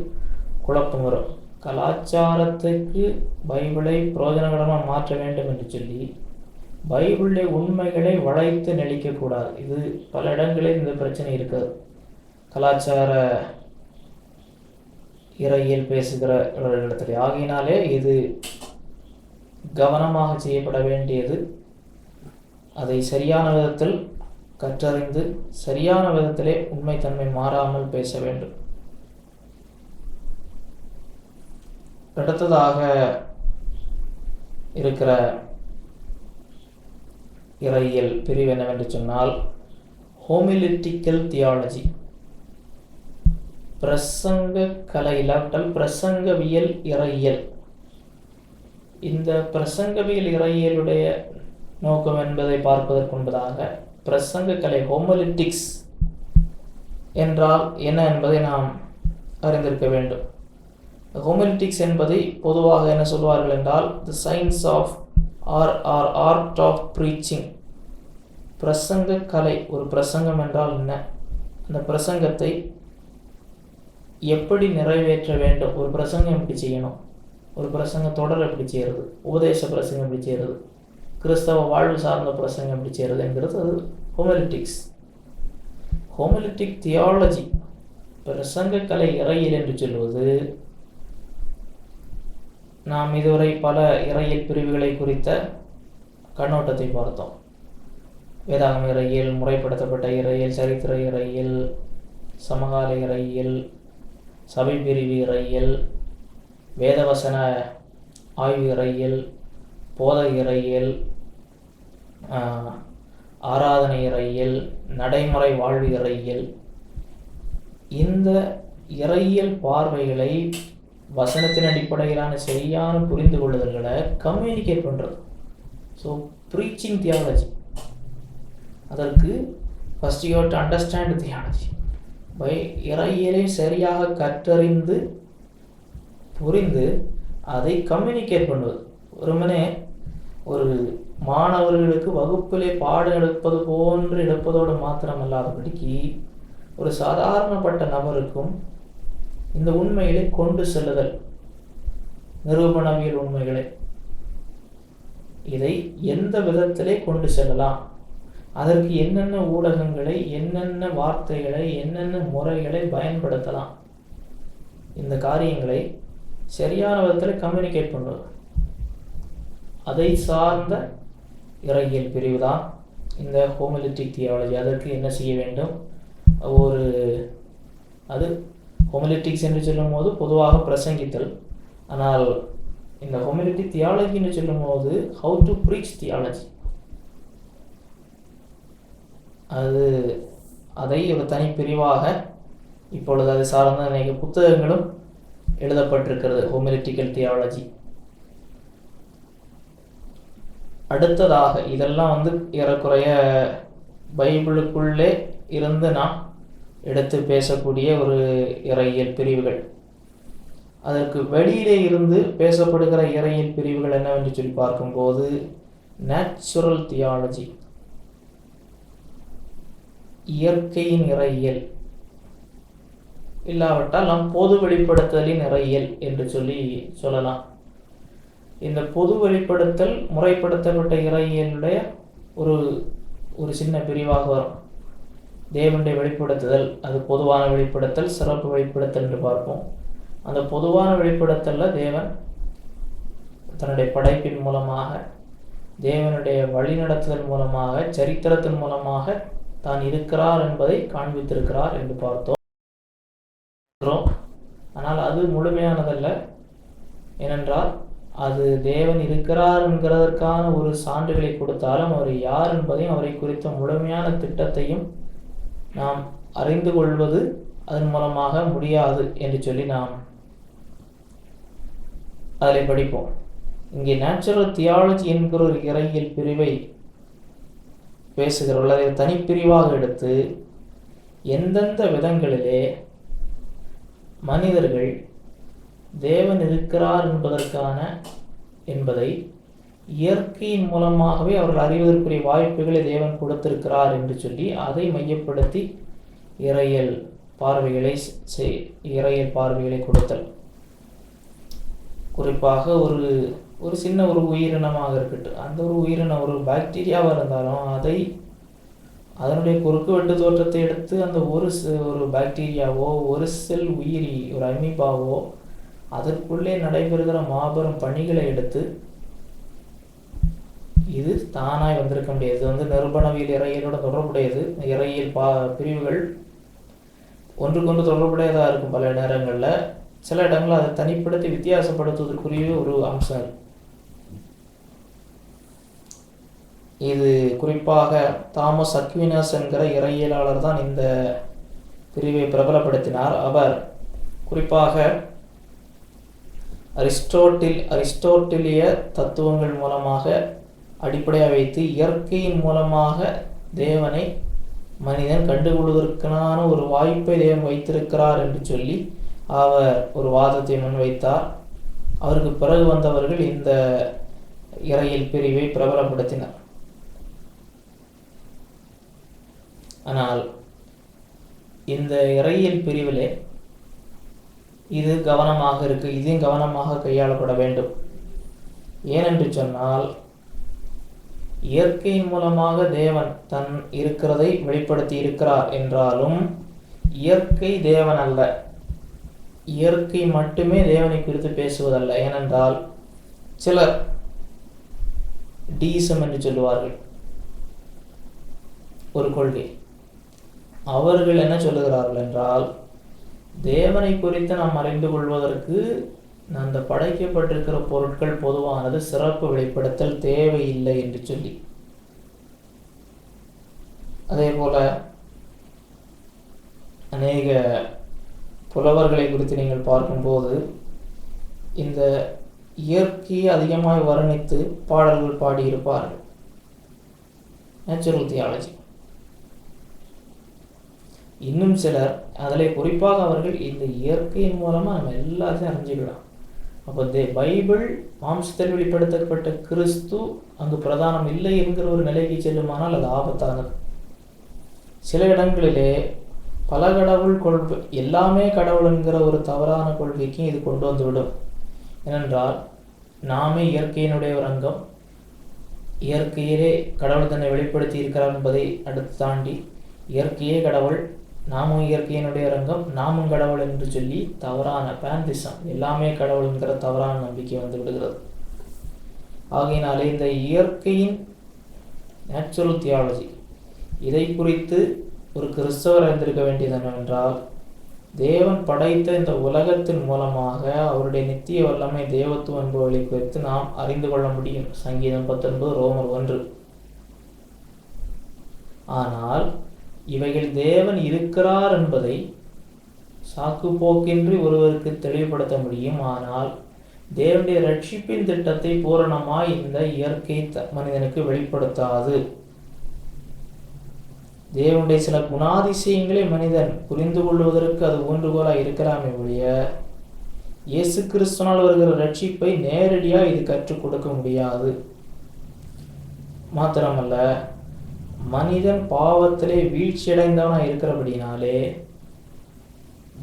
குழப்பம் வரும். கலாச்சாரத்துக்கு பைபிளை பிரயோஜனகரமாக மாற்ற வேண்டும் என்று சொல்லி பைபிளுடைய உண்மைகளை வளைத்து நெளிக்கக்கூடாது. இது பல இடங்களில் இந்த பிரச்சனை இருக்குது. கலாச்சார இறையியல் பேசுகிற இடத்துல. ஆகையினாலே இது கவனமாக செய்யப்பட வேண்டியது. அதை சரியான விதத்தில் கற்றறிந்து சரியான விதத்திலே உண்மைத்தன்மை மாறாமல் பேச வேண்டும். அடுத்ததாக இருக்கிற இறையியல் பிரிவு என்னவென்று சொன்னால் ஹோமிலிட்டிக்கல் தியாலஜி, பிரசங்க கலை, இல்லாவிட்டால் பிரசங்கவியல் இறையியல். இந்த பிரசங்கவியல் இறையியலுடைய நோக்கம் என்பதை பார்ப்பதற்கு முன்பதாக பிரசங்க கலை ஹோமிலிட்டிக்ஸ் என்றால் என்ன என்பதை நாம் அறிந்திருக்க வேண்டும். ஹோமிலிட்டிக்ஸ் என்பதை பொதுவாக என்ன சொல்வார்கள் என்றால் the science of art of preaching. பிரசங்க கலை. ஒரு பிரசங்கம் என்றால் என்ன, அந்த பிரசங்கத்தை எப்படி நிறைவேற்ற வேண்டும், ஒரு பிரசங்கம் எப்படி செய்யணும், ஒரு பிரசங்க தொடர் எப்படி செய்கிறது, உபதேச பிரசங்கம் எப்படி செய்கிறது, கிறிஸ்தவ வாழ்வு சார்ந்த பிரசங்கம் எப்படி செய்கிறது என்கிறது அது ஹோமிலிட்டிக்ஸ். ஹோமிலிட்டிக் தியாலஜி, பிரசங்க கலை இறையியல் என்று சொல்வது, நாம் இதுவரை பல இறையியல் பிரிவுகளை குறித்த கண்ணோட்டத்தை பார்த்தோம். வேதாகம இறையியல், முறைப்படுத்தப்பட்ட இறையியல், சரித்திர இறையியல், சமகால இறையியல், சபை பிரிவு இறையியல், வேதவசன ஆய்வு இறையியல், போத இறையியல், ஆராதனை இறையியல், நடைமுறை வாழ்வு இறையியல். இந்த இறையியல் பார்வைகளை வசனத்தின் அடிப்படையிலான சரியான புரிந்து கொள்ளுதல்களை கம்யூனிகேட் பண்ணுறது. So preaching theology. அதற்கு first you have to understand theology. இறையியலை சரியாக கற்றறிந்து புரிந்து அதை கம்யூனிகேட் பண்ணுவது. வெறுமனே ஒரு மாணவர்களுக்கு வகுப்பிலே பாடம் எடுப்பது போன்று எடுப்பதோடு மாத்திரமல்லாதபடிக்கு ஒரு சாதாரணப்பட்ட நபருக்கும் இந்த உண்மைகளை கொண்டு செல்லுதல், நிரூபணவியல் உண்மைகளை, இதை எந்த விதத்திலே கொண்டு செல்லலாம், அதற்கு என்னென்ன ஊடகங்களை, என்னென்ன வார்த்தைகளை, என்னென்ன முறைகளை பயன்படுத்தலாம், இந்த காரியங்களை சரியான விதத்தில் கம்யூனிகேட் பண்ணுவது. அதை சார்ந்த இறையியல் பிரிவு தான் இந்த ஹோமிலிட்டிக் தியாலஜி. அதற்கு என்ன செய்ய வேண்டும்? அது ஹோமிலிட்டிக்ஸ் என்று சொல்லும் போது பொதுவாக பிரசங்கித்தல். ஆனால் இந்த ஹோமிலிட்டிக் தியாலஜின்னு சொல்லும் போது ஹவு டு ப்ரீச் தியாலஜி, அதை ஒரு தனிப்பிரிவாக இப்பொழுது அது சார்ந்த அநேக புத்தகங்களும் எழுதப்பட்டிருக்கிறது, ஹோமிலிட்டிக்கல் தியாலஜி. அடுத்ததாக இதெல்லாம் ஏறக்குறைய பைபிளுக்குள்ளே இருந்து நாம் எடுத்து பேசக்கூடிய ஒரு இறையியல் பிரிவுகள். அதற்கு வெளியிலே இருந்து பேசப்படுகிற இறையியல் பிரிவுகள் என்னவென்று சொல்லி பார்க்கும்போது நேச்சுரல் தியாலஜி, இயற்கையின் இறையியல், இல்லாவிட்டால் நாம் பொது வெளிப்படுத்தலின் இறையியல் என்று சொல்லலாம். இந்த பொது வெளிப்படுத்தல் முறைப்படுத்தப்பட்ட இறையியலுடைய ஒரு சின்ன பிரிவாக வரும். தேவனுடைய வெளிப்படுத்துதல் அது பொதுவான வெளிப்படுத்தல், சிறப்பு வெளிப்படுத்தல் என்று பார்ப்போம். அந்த பொதுவான வெளிப்படுத்தலில் தேவன் தன்னுடைய படைப்பின் மூலமாக, தேவனுடைய வழிநடத்துதல் மூலமாக, சரித்திரத்தின் மூலமாக தான் இருக்கிறார் என்பதை காண்பித்திருக்கிறார் என்று பார்த்தோம். ஆனால் அது முழுமையானதல்ல. ஏனென்றால் அது தேவன் இருக்கிறார் என்கிறதற்கான ஒரு சான்றுகளை கொடுத்தாலும் அவர் யார் என்பதையும் அவரை குறித்த முழுமையான திட்டத்தையும் நாம் அறிந்து கொள்வது அதன் மூலமாக முடியாது என்று சொல்லி நாம் அதில் படிப்போம். இங்கே நேச்சுரல் தியாலஜி என்கிற ஒரு இறையியல் பிரிவை பேசுகிறவர்கள் அதை தனிப்பிரிவாக எடுத்து எந்தெந்த விதங்களிலே மனிதர்கள் தேவன் இருக்கிறார் என்பதை இயற்கையின் மூலமாகவே அவர்கள் அறிவதற்குரிய வாய்ப்புகளை தேவன் கொடுத்திருக்கிறார் என்று சொல்லி அதை மையப்படுத்தி இறையியல் பார்வைகளை கொடுத்தல். குறிப்பாக ஒரு சின்ன ஒரு உயிரினமாக இருக்கட்டும், அந்த ஒரு உயிரினம் ஒரு பாக்டீரியாவாக இருந்தாலும் அதனுடைய குறுக்குவெட்டு தோற்றத்தை எடுத்து அந்த ஒரு பாக்டீரியாவோ ஒரு செல் உயிரி ஒரு அமீபாவோ அதற்குள்ளே நடைபெறுகிற மாபெரும் பணிகளை எடுத்து இது தானாய் வந்திருக்க முடியாது. இது நிருபணவியல் இறையியலோட தொடர்புடையது. இறையியல் பிரிவுகள் ஒன்றுக்கொன்று தொடர்புடையதாக இருக்கும். பல நேரங்களில் சில இடங்களில் அதை தனிப்படுத்தி வித்தியாசப்படுத்துவதற்குரிய ஒரு அம்சம். இது குறிப்பாக தாமஸ் அக்வினஸ் என்கிற இறையியலாளர் தான் இந்த பிரிவை பிரபலப்படுத்தினார். அவர் குறிப்பாக அரிஸ்டோட்டிலிய தத்துவங்கள் மூலமாக அடிப்படையாக வைத்து இயற்கையின் மூலமாக தேவனை மனிதன் கண்டுகொள்வதற்கான ஒரு வாய்ப்பை தேவன் வைத்திருக்கிறார் என்று சொல்லி அவர் ஒரு வாதத்தை முன்வைத்தார். அவருக்கு பிறகு வந்தவர்கள் இந்த இறையியல் பிரிவை பிரபலப்படுத்தினர். ஆனால் இந்த இறையியல் பிரிவிலே இது கவனமாக இருக்கு, இதையும் கவனமாக கையாளப்பட வேண்டும். ஏனென்று சொன்னால் இயற்கையின் மூலமாக தேவன் தன் இருக்கிறதை வெளிப்படுத்தி இருக்கிறார் என்றாலும் இயற்கை தேவன் அல்ல. இயற்கை மட்டுமே தேவனை குறித்து பேசுவதல்ல. ஏனென்றால் சிலர் டீசம் என்று சொல்லுவார்கள், ஒரு கொள்கை. அவர்கள் என்ன சொல்லுகிறார்கள் என்றால் தேவனை குறித்து நாம் அறிந்து கொள்வதற்கு அந்த படைக்கப்பட்டிருக்கிற பொருட்கள் பொதுவானது, சிறப்பு வெளிப்படுத்தல் தேவையில்லை என்று சொல்லி. அதே போல அநேக புலவர்களை குறித்து நீங்கள் பார்க்கும்போது இந்த இயற்கையை அதிகமாக வர்ணித்து பாடல்கள் பாடியிருப்பார்கள். Natural theology. இன்னும் சிலர் அதில் குறிப்பாக அவர்கள் இந்த இயற்கையின் மூலமாக நம்ம எல்லாத்தையும் அறிஞ்சிக்கலாம். அப்போ பைபிள் மாம்சத்தில் வெளிப்படுத்தப்பட்ட கிறிஸ்து அங்கு பிரதானம் இல்லை என்கிற ஒரு நிலைக்கு செல்லுமானால் அது ஆபத்தானது. சில இடங்களிலே பல கடவுள் கொள்கை, எல்லாமே கடவுள் என்கிற ஒரு தவறான கொள்கைக்கும் இது கொண்டு வந்துவிடும். ஏனென்றால் நாமே இயற்கையினுடைய ஒரு அங்கம், இயற்கையிலே கடவுள் தன்னை வெளிப்படுத்தி இருக்கிறார் என்பதை அடுத்து தாண்டி இயற்கையே கடவுள், நாமும் இயற்கையினுடைய ரங்கம், நாமும் கடவுள் என்று சொல்லி தவறான பேந்திசம், எல்லாமே கடவுள் என்கிற தவறான நம்பிக்கை வந்து விடுகிறது. ஆகையினாலே இந்த இயற்கையின் நேச்சுரல் தியாலஜி, இதை குறித்து ஒரு கிறிஸ்தவர் அறிந்திருக்க வேண்டியது என்னவென்றால், தேவன் படைத்த இந்த உலகத்தின் மூலமாக அவருடைய நித்திய வல்லமை, தேவத்துவ அன்புகளை குறித்து நாம் அறிந்து கொள்ள முடியும். சங்கீதம் 19, ரோமர் 1. ஆனால் இவைகள் தேவன் இருக்கிறார் என்பதை சாக்கு போக்கின்றி ஒருவருக்கு தெளிவுபடுத்த முடியும். ஆனால் தேவனுடைய ரட்சிப்பின் திட்டத்தை பூரணமாய் இந்த இயற்கை மனிதனுக்கு வெளிப்படுத்தாது. தேவனுடைய சில குணாதிசயங்களை மனிதன் புரிந்து கொள்வதற்கு அது ஊன்றுகோலாக இருக்கலாமே ஒழிய, இயேசு கிறிஸ்துனால் வருகிற ரட்சிப்பை நேரடியாக இது கற்றுக் கொடுக்க முடியாது. மாத்திரமல்ல, மனிதன் பாவத்திலே வீழ்ச்சியடைந்தவனாக இருக்கிறபடினாலே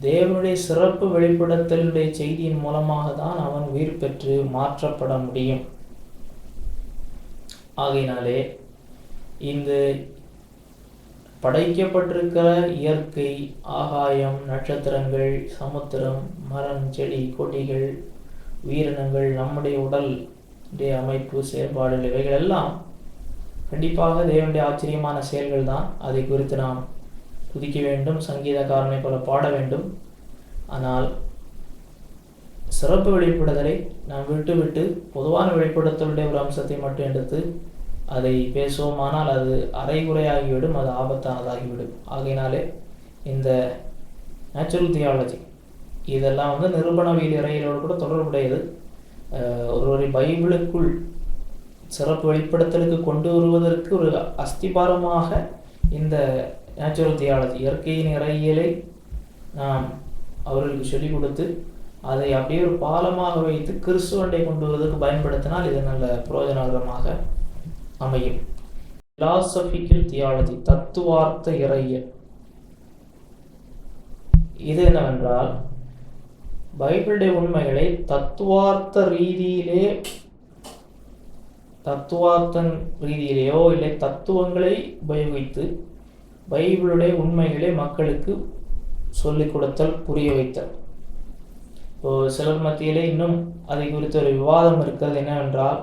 தேவனுடைய சிறப்பு வெளிப்படுத்தலுடைய செய்தியின் மூலமாக தான் அவன் உயிர் பெற்று மாற்றப்பட முடியும். ஆகையினாலே இந்த படைக்கப்பட்டிருக்கிற இயற்கை, ஆகாயம், நட்சத்திரங்கள், சமுத்திரம், மரம், செடி, கொடிகள், உயிரினங்கள், நம்முடைய உடல் அமைப்பு, செயல்பாடுகள், இவைகள் எல்லாம் கண்டிப்பாக தேவனுடைய ஆச்சரியமான செயல்கள் தான். அதை குறித்து நாம் துதிக்க வேண்டும், சங்கீதக்காரனை போல பாட வேண்டும். ஆனால் சிறப்பு வெளிப்படுதலை நாம் விட்டு பொதுவான வெளிப்படுத்தலுடைய ஒரு அம்சத்தை மட்டும் எடுத்து அதை பேசுவோமானால் அது அரைகுறையாகிவிடும், அது ஆபத்தானதாகிவிடும். ஆகையினாலே இந்த நேச்சுரல் தியாலஜி இதெல்லாம் நிரூபணவியல் இறையிலோடு கூட தொடர்புடையது. ஒருவரை பைபிளுக்குள் சிறப்பு வெளிப்படுத்தலுக்கு கொண்டு வருவதற்கு ஒரு அஸ்திபாரமாக இந்த நேச்சுரல் தியாலஜி, இயற்கையின் இறையியலை நாம் அவர்களுக்கு சொல்லிக் கொடுத்து அதை அப்படியே ஒரு பாலமாக வைத்து கிறிஸ்துவண்டை கொண்டு வருவதற்கு பயன்படுத்தினால் இது நல்ல பிரயோஜனகரமாக அமையும். பிலாசபிக்கல் தியாலஜி, தத்துவார்த்த இறையியல், இது என்னவென்றால் பைபிளுடைய உண்மைகளை தத்துவார்த்த ரீதியிலேயோ இல்லை தத்துவங்களை உபயோகித்து பைபிளுடைய உண்மைகளை மக்களுக்கு சொல்லிக் கொடுத்தல், புரிய வைத்தல். இப்போ சிலர் மத்தியிலே இன்னும் அதை குறித்த ஒரு விவாதம் இருக்கிறது. என்னவென்றால்,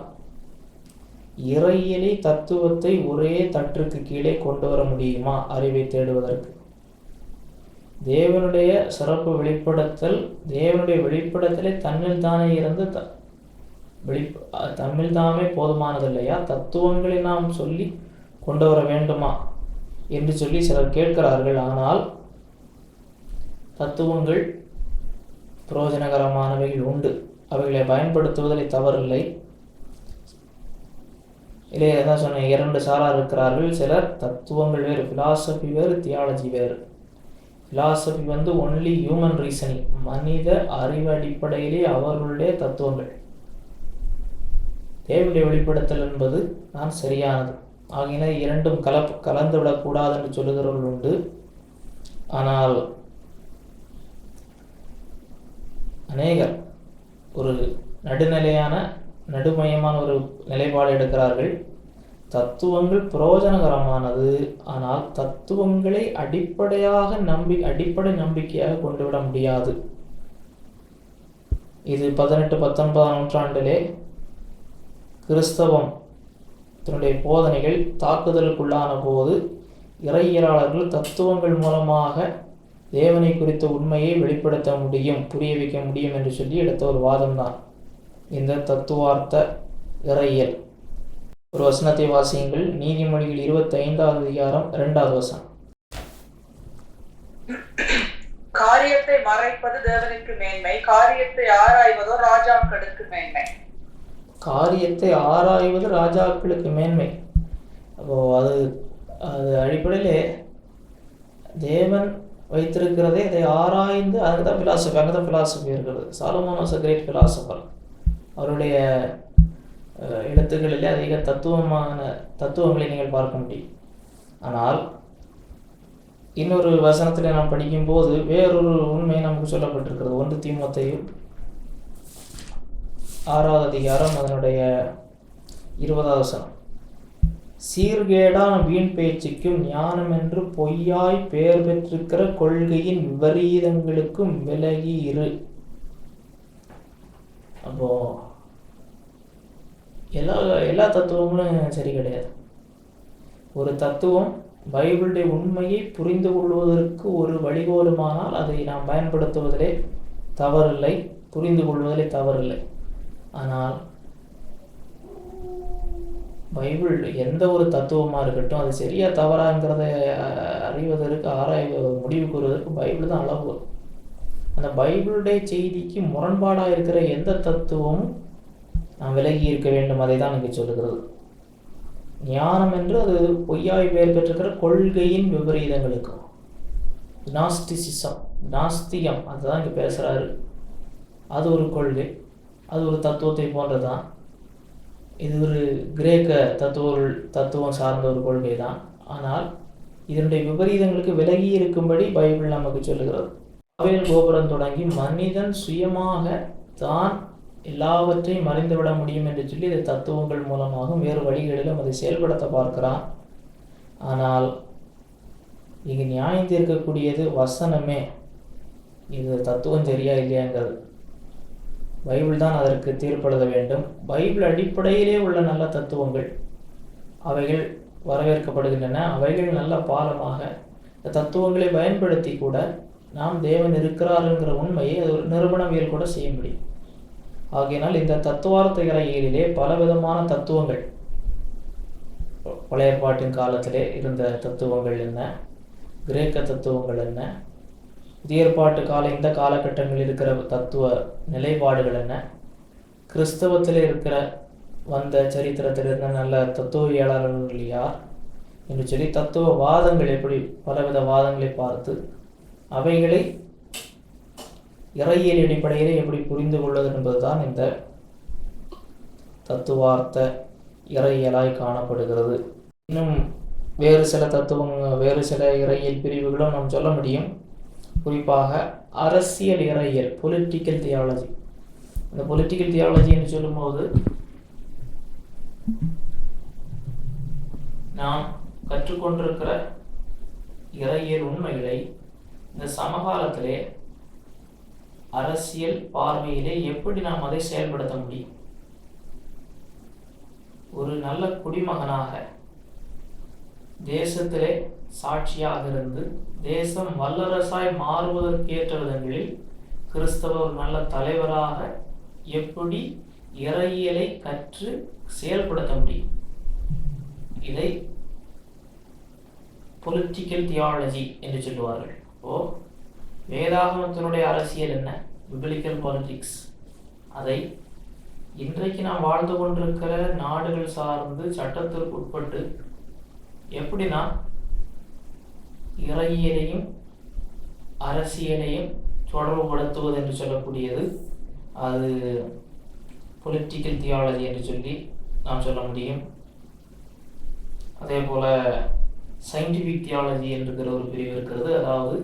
இறையியலை, தத்துவத்தை ஒரே தற்றுக்கு கீழே கொண்டு வர முடியுமா அறிவை தேடுவதற்கு? தேவனுடைய சிறப்பு வெளிப்படுத்தல், தேவனுடைய வெளிப்படுத்தலை தன்னில் தானே இருந்து தம்மில் தாமே போதுமானது இல்லையா? தத்துவங்களை நாம் சொல்லி கொண்டு வர வேண்டுமா என்று சொல்லி சிலர் கேட்கிறார்கள். ஆனால் தத்துவங்கள் பிரயோஜனகரமானவைகள் உண்டு, அவைகளை பயன்படுத்துவதில் தவறில்லை. இல்லை, அதான் சொன்னேன், 2 சாரார் இருக்கிறார்கள். சிலர் தத்துவங்கள் வேறு, பிலாசபி வேறு, தியாலஜி வேறு. பிலாசபி ஒன்லி ஹியூமன் ரீசனிங், மனித அறிவு அடிப்படையிலே அவர்களுடைய தத்துவங்கள். தேவனுடைய வெளிப்படுத்தல் என்பது தான் சரியானது. ஆகின இரண்டும் கலந்து விடக்கூடாது என்று சொல்லுகிறவர்கள் உண்டு. ஆனால் அநேகர் ஒரு நடுமையமான ஒரு நிலைப்பாடு எடுக்கிறார்கள். தத்துவங்கள் பிரயோஜனகரமானது, ஆனால் தத்துவங்களை அடிப்படை நம்பிக்கையாக கொண்டுவிட முடியாது. இது 18, 19ஆம் நூற்றாண்டிலே கிறிஸ்தவம் தன்னுடைய போதனைகள் தாக்குதலுக்குள்ளான போது இறையியலாளர்கள் தத்துவங்கள் மூலமாக தேவனை குறித்த உண்மையை வெளிப்படுத்த முடியும், புரிய வைக்க முடியும் என்று சொல்லி எடுத்த ஒரு வாதம்தான் இந்த தத்துவார்த்த இறையியல். ஒரு வசனத்தை வாசியுங்கள். நீதிமொழிகள் 25ஆம் அதிகாரம் 2ஆவது வசனம். காரியத்தை மறைப்பது தேவனுக்கு மேன்மை, காரியத்தை ஆராய்வதோ ராஜாக்களுக்கு மேன்மை. காரியத்தை ஆராய்வது ராஜாக்களுக்கு மேன்மை. அப்போ அது அடிப்படையிலே தேவன் வைத்திருக்கிறதே அதை ஆராய்ந்து, அங்கதான் பிலாசபி இருக்கிறது. Solomon was a great philosopher. அவருடைய எழுத்துக்களிலே அதிக தத்துவங்களை நீங்கள் பார்க்க முடியும். ஆனால் இன்னொரு வசனத்தில் நாம் படிக்கும்போது வேறொரு உண்மை நமக்கு சொல்லப்பட்டிருக்கிறது. 1 தீமோத்தேயு 6ஆம் அதிகாரம் அதனுடைய 20ஆவது வசனம். சீர்கேடான வீண் பேச்சுக்கும் ஞானம் என்று பொய்யாய் பெயர் பெற்றிருக்கிற கொள்கையின் விபரீதங்களுக்கும் விலகி இரு. அப்போ எல்லா எல்லா தத்துவங்களும் சரி கிடையாது. ஒரு தத்துவம் பைபிளுடைய உண்மையை புரிந்து கொள்வதற்கு ஒரு வழிகோலுமானால் அதை நாம் பயன்படுத்துவதிலே தவறில்லை, புரிந்து கொள்வதிலே தவறில்லை. ஆனால் பைபிள் எந்த ஒரு தத்துவமாக இருக்கட்டும், அது சரியா தவறாங்கிறத அறிவதற்கு முடிவு கூறுவதற்கு பைபிள் தான் அளவு. அந்த பைபிளுடைய செய்திக்கு முரண்பாடாக இருக்கிற எந்த தத்துவமும் நாம் விலகி இருக்க வேண்டும். அதை தான் இங்கே சொல்லுகிறது. ஞானம் என்று அது பொய்யாய் பெயர் பெற்றிருக்கிற கொள்கையின் விபரீதங்களுக்கும், நாஸ்டிசிசம், நாஸ்திகம், அதுதான் இங்கே பேசுகிறாரு. அது ஒரு கொள்கை, அது ஒரு தத்துவத்தை போன்றதான். இது ஒரு கிரேக்க தத்துவம் சார்ந்த ஒரு கொள்கை தான். ஆனால் இதனுடைய விபரீதங்களுக்கு விலகி இருக்கும்படி பைபிள் நமக்கு சொல்லுகிறது. பாபேல் கோபுரம் தொடங்கி மனிதன் சுயமாக தான் எல்லாவற்றையும் மறைந்துவிட முடியும் என்று சொல்லி இந்த தத்துவங்கள் மூலமாகவும் வேறு வழிகளிலும் அதை செயல்படுத்த பார்க்கிறான். ஆனால் இங்கு நியாயம் தீர்க்கக்கூடியது வசனமே. இது தத்துவம் சரியா இல்லையாங்கிறது பைபிள் தான் அதற்கு தீர்ப்பெழுத வேண்டும். பைபிள் அடிப்படையிலே உள்ள நல்ல தத்துவங்கள் அவைகள் வரவேற்கப்படுகின்றன. அவைகள் நல்ல பாலமாக இந்த தத்துவங்களை பயன்படுத்தி கூட நாம் தேவன் இருக்கிறாருங்கிற உண்மையை அது ஒரு நிறுவனவியல் கூட செய்ய முடியும். ஆகையினால் இந்த தத்துவார்த்த இறையிலே பலவிதமான தத்துவங்கள், பழைய ஏற்பாட்டின் காலத்திலே இருந்த தத்துவங்கள் என்ன, கிரேக்க தத்துவங்கள் என்ன, புதிய ஏற்பாட்டு இந்த காலகட்டங்களில் இருக்கிற தத்துவ நிலைப்பாடுகள் என்ன, கிறிஸ்தவத்தில் இருக்கிற வந்த சரித்திரத்தில் இருந்த நல்ல தத்துவவியலாளர்கள் யார் என்று சொல்லி தத்துவ வாதங்கள் எப்படி பலவித வாதங்களை பார்த்து அவைகளை இறையியல் அடிப்படையிலே எப்படி புரிந்து கொள்வது என்பதுதான் இந்த தத்துவார்த்த இறையியலாய் காணப்படுகிறது. இன்னும் வேறு சில இறையியல் பிரிவுகளும் நாம் சொல்ல முடியும். குறிப்பாக அரசியல் இறையியல், பொலிட்டிக்கல் தியாலஜி. இந்த பொலிட்டிக்கல் தியாலஜி என்று சொல்லும்போது நாம் கற்றுக்கொண்டிருக்கிற இறையியல் உண்மைகளை இந்த சமகாலத்திலே அரசியல் பார்வையிலே எப்படி நாம் அதை செயல்படுத்த முடியும். ஒரு நல்ல குடிமகனாக தேசத்திலே சாட்சியாக இருந்து தேசம் வல்லரசாய் மாறுவதற்கேற்ற விதங்களில் கிறிஸ்தவ ஒரு நல்ல தலைவராக எப்படி இறையியலை கற்று செயல்படுத்த முடியும். இதை பொலிட்டிக்கல் தியாலஜி என்று சொல்லுவார்கள். வேதாகமத்தினுடைய அரசியல் என்ன, பிபிலிக்கல் பாலிடிக்ஸ், அதை இன்றைக்கு நாம் வாழ்ந்து கொண்டிருக்கிற நாடுகள் சார்ந்து சட்டத்திற்கு உட்பட்டு எப்படி நாம் இறையியலையும் அரசியலையும் தொடர்புபடுத்துவது என்று சொல்லக்கூடியது அது பொலிட்டிக்கல் தியாலஜி என்று சொல்லி நாம் சொல்ல முடியும். அதே போல சயின்டிஃபிக் தியாலஜி என்கிற ஒரு பிரிவு இருக்கிறது. அதாவது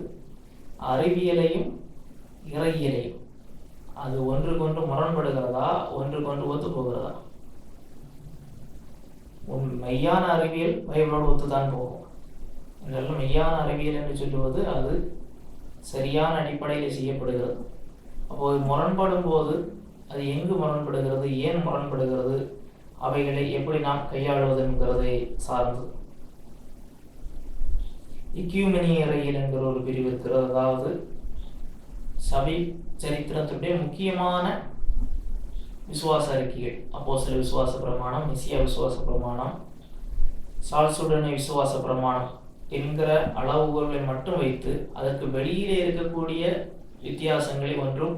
அறிவியலையும் இறையியலையும் அது ஒன்றுக்கொன்று முரண்படுகிறதா, ஒன்றுக்கொன்று ஒத்து போகிறதா. மெய்யான அறிவியல் பைபிளோடு ஒத்துதான் போகும். இதெல்லாம் மெய்யான அறிவியல் என்று சொல்லுவது அது சரியான அடிப்படையில் செய்யப்படுகிறது. அப்போது முரண்படும் போது அது எங்கு முரண்படுகிறது, ஏன் முரண்படுகிறது, அவைகளை எப்படி நாம் கையாளுவது என்கிறதை சார்ந்தது. இக்யூமெனி இறையியல் என்கிற ஒரு பிரிவு இருக்கிறது. அதாவது சபை சரித்திரத்துடைய முக்கியமான விசுவாச அறிக்கைகள், அப்போஸ்தல விசுவாச பிரமாணம், மெசியா விசுவாச பிரமாணம், சால்சுடனே விசுவாச பிரமாணம் என்கிற அளவுகோல்களை மட்டும் வைத்து அதற்கு வெளியிலே இருக்கக்கூடிய வித்தியாசங்களை ஒன்றும்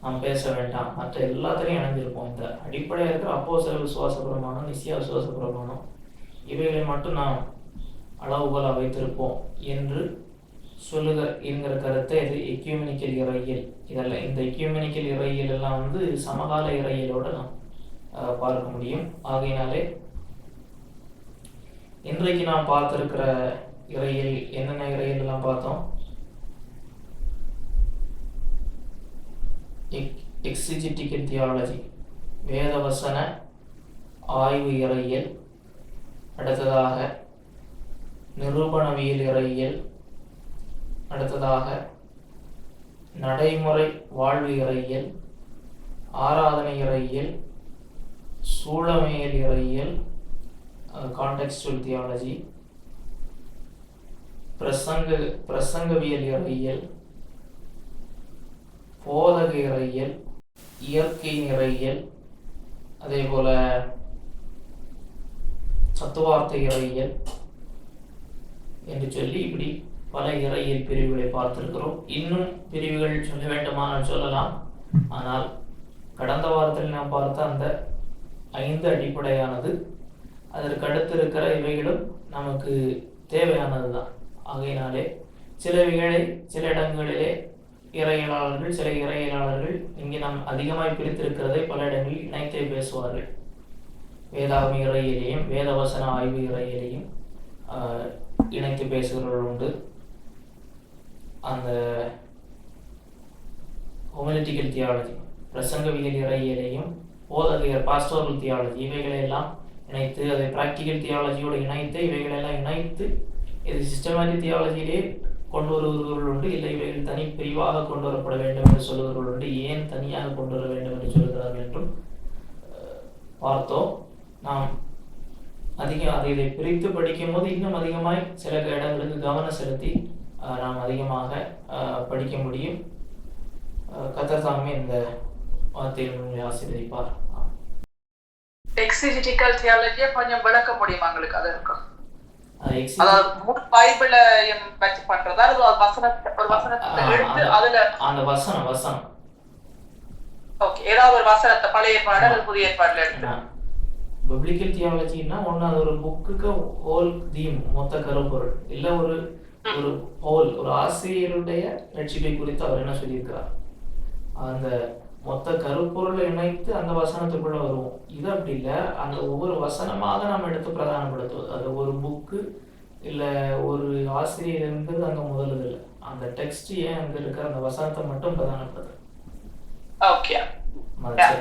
நாம் பேச வேண்டாம், மற்ற எல்லாத்திலையும் இணைஞ்சிருப்போம். இந்த அடிப்படையாக இருக்கிற அப்போஸ்தல விசுவாச பிரமாணம், மெசியா விசுவாச பிரமாணம், இவைகளை மட்டும் நாம் அளவுகோலாக வைத்திருப்போம் என்று சொல்லுக என்கிற கருத்தை இது எக்யூமெனிக்கல் இறையியல். இதெல்லாம் இந்த எக்யூமெனிக்கல் இறையியல் எல்லாம் சமகால இறையியலோடு நாம் பார்க்க முடியும். ஆகையினாலே இன்றைக்கு நாம் பார்த்திருக்கிற இறையியல் என்னென்ன இறையியல் எல்லாம் பார்த்தோம். எக்ஸிஜெட்டிக்கல் தியாலஜி, வேதவசன ஆய்வு இறையியல். அடுத்ததாக நிரூபணவியல் இறையியல். அடுத்ததாக நடைமுறை வாழ்வு இறையியல், ஆராதனை இறையியல், சூழமையல் இறையியல், கான்டெக்ஸ்டுவல் தியாலஜி, பிரசங்கவியல் இறையியல், போதக இறையியல், இயற்கை இறையியல், அதே போல தத்துவார்த்த இறையியல் என்று சொல்லி இப்படி பல இறையியல் பிரிவுகளை பார்த்திருக்கிறோம். இன்னும் பிரிவுகள் சொல்ல வேண்டுமானால் சொல்லலாம். ஆனால் கடந்த வாரத்தில் நாம் பார்த்த அந்த 5 அடிப்படையானது அதற்கு அடுத்து இருக்கிற இவைகளும் நமக்கு தேவையானது தான். ஆகையினாலே சில இடங்களிலே இறையியலாளர்கள், சில இறையியலாளர்கள் இங்கே நாம் அதிகமாய் பிரித்திருக்கிறதை பல இடங்களில் இணைத்தே பேசுவார்கள். வேதாகம இறையியலையும் வேதவசன ஆய்வு இறையியலையும் இணைத்து பேசுகிறவர்கள் உண்டு. அந்த ஹோமிலிட்டிக்கல் தியாலஜி, பிரசங்கவியல் இறையியலையும் போதக பாஸ்டோரல் தியாலஜி இவைகளெல்லாம் இணைத்து, அதை பிராக்டிக்கல் தியாலஜியோடு இணைத்து, இவைகளெல்லாம் இணைத்து இது சிஸ்டமேட்டிக் தியாலஜியிலே கொண்டு வருபவர்கள் உண்டு. இல்லை, இவைகள் தனி பிரிவாக கொண்டு வரப்பட வேண்டும் என்று சொல்லுபவர்கள் உண்டு. ஏன் தனியாக கொண்டு வர வேண்டும் என்று சொல்கிறார்கள் என்றும் பார்த்தோம். நாம் அதை பிரித்து படிக்கும் போது இன்னும் அதிகமாய் சில இடங்களுக்கு கவனம் செலுத்தி நாம் அதிகமாக படிக்க முடியும். கர்த்தர் தாமே இந்த வார்த்தையை ஆசீர்வதிப்பார். எக்ஸிஜிட்டிக்கல் தியாலஜியை கொஞ்சம் விளக்க முடியுமா உங்களுக்கு? அது இருக்கும், அதாவது பைபிளையும் வச்சு பண்றதா, அது ஒரு வசனத்தை எடுத்து அதுல அந்த வசனம் ஓகே, ஏதாவது ஒரு வசனத்தை பழைய ஏற்பாடு அல்லது புதிய ஏற்பாடுல எடுத்து பிப்ளிக்கல் தியாலஜின்னா ஒன்று, அது ஒரு புக்குக்கு ஹோல் தீம், மொத்த கருப்பொருள், இல்லை ஒரு ஹோல், ஒரு ஆசிரியருடைய ரட்சிப்பை குறித்து அவர் என்ன சொல்லியிருக்கிறார், அந்த மொத்த கருப்பொருளை இணைத்து அந்த வசனத்துக்குள்ள வருவோம். இது அப்படி இல்லை, அந்த ஒவ்வொரு வசனமாக நம்ம எடுத்து பிரதானப்படுத்துவது. அது ஒரு புக்கு இல்லை ஒரு ஆசிரியர் இருக்கிறது அங்கே முதல்ல இல்லை, அந்த டெக்ஸ்ட் ஏன் அங்கே இருக்கிற அந்த வசனத்தை மட்டும் பிரதானப்படுது.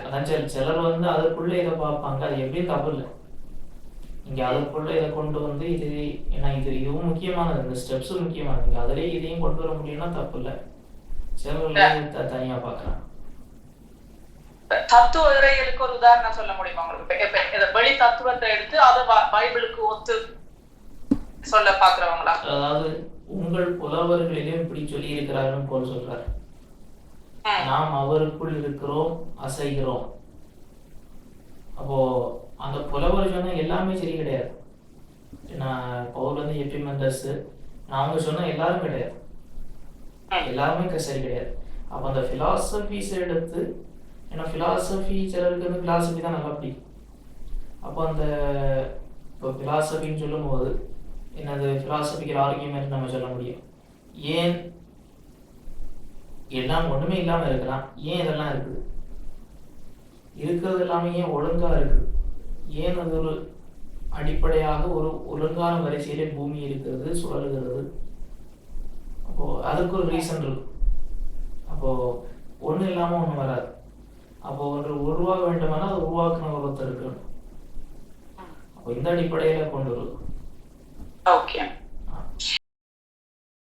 அதான் சிலர் அதுக்குள்ள இதை பார்ப்பாங்க, அது எப்படியும் தப்பு இல்லை. இங்க அதுக்குள்ள இதை கொண்டு வந்து இது ஏன்னா இதுவும் முக்கியமானது, இந்த ஸ்டெப்ஸும் முக்கியமானது. நீங்க அதுலேயே இதையும் கொண்டு வர முடியும்னா தப்பு இல்லை. சிலர் தனியா பார்க்கலாம். தத்துவ இறையியலுக்கு ஒரு உதாரணம் சொல்ல முடியுமா உங்களுக்கு? வெளி தத்துவத்தை எடுத்து அதை பைபிளுக்கு ஒத்து சொல்ல பாக்குறவங்களா? அதாவது உங்கள் புலவர்களிலும் இப்படி சொல்லி இருக்கிறாருன்னு போல் சொல்றாரு. நாம் அவருக்குள் இருக்கிறோம், அசைகிறோம். அப்போ அந்த புலவர் சொன்ன எல்லாமே சரி கிடையாது. நான் பவுல் எபிமெண்டஸ் நான் அவங்க சொன்ன எல்லாரும் கிடையாது, எல்லாருமே சரி கிடையாது. அப்போ அந்த பிலாசபிஸ் எடுத்து, ஏன்னா பிலாசபி சிலருக்கு பிலாசபி தான் நல்லா பிடிக்கும். அப்போ அந்த இப்போ பிலாசபின்னு சொல்லும் போது என்னது, பிலாசபிக்கல் ஆர்கியூமெண்ட் நம்ம சொல்ல முடியும். ஏன் எல்லாம் ஒண்ணுமே இல்லாம இருக்கலாம், ஏன் இதெல்லாம் இருக்குது, இருக்கிறது எல்லாமே ஏன் ஒழுங்கா இருக்கு, ஏன் அது ஒரு அடிப்படையாக ஒரு ஒழுங்கான வரிசையிலே பூமி இருக்கிறது, சுழலுகிறது. அப்போ அதுக்கு ஒரு ரீசன் இருக்கு. அப்போ ஒண்ணு இல்லாம ஒண்ணு வராது. அப்போ ஒன்று உருவாக வேண்டுமானால் அது உருவாக்குன ஒருத்தர் இருக்கணும். அப்போ இந்த அடிப்படையில கொண்டு வரும். ஓகே.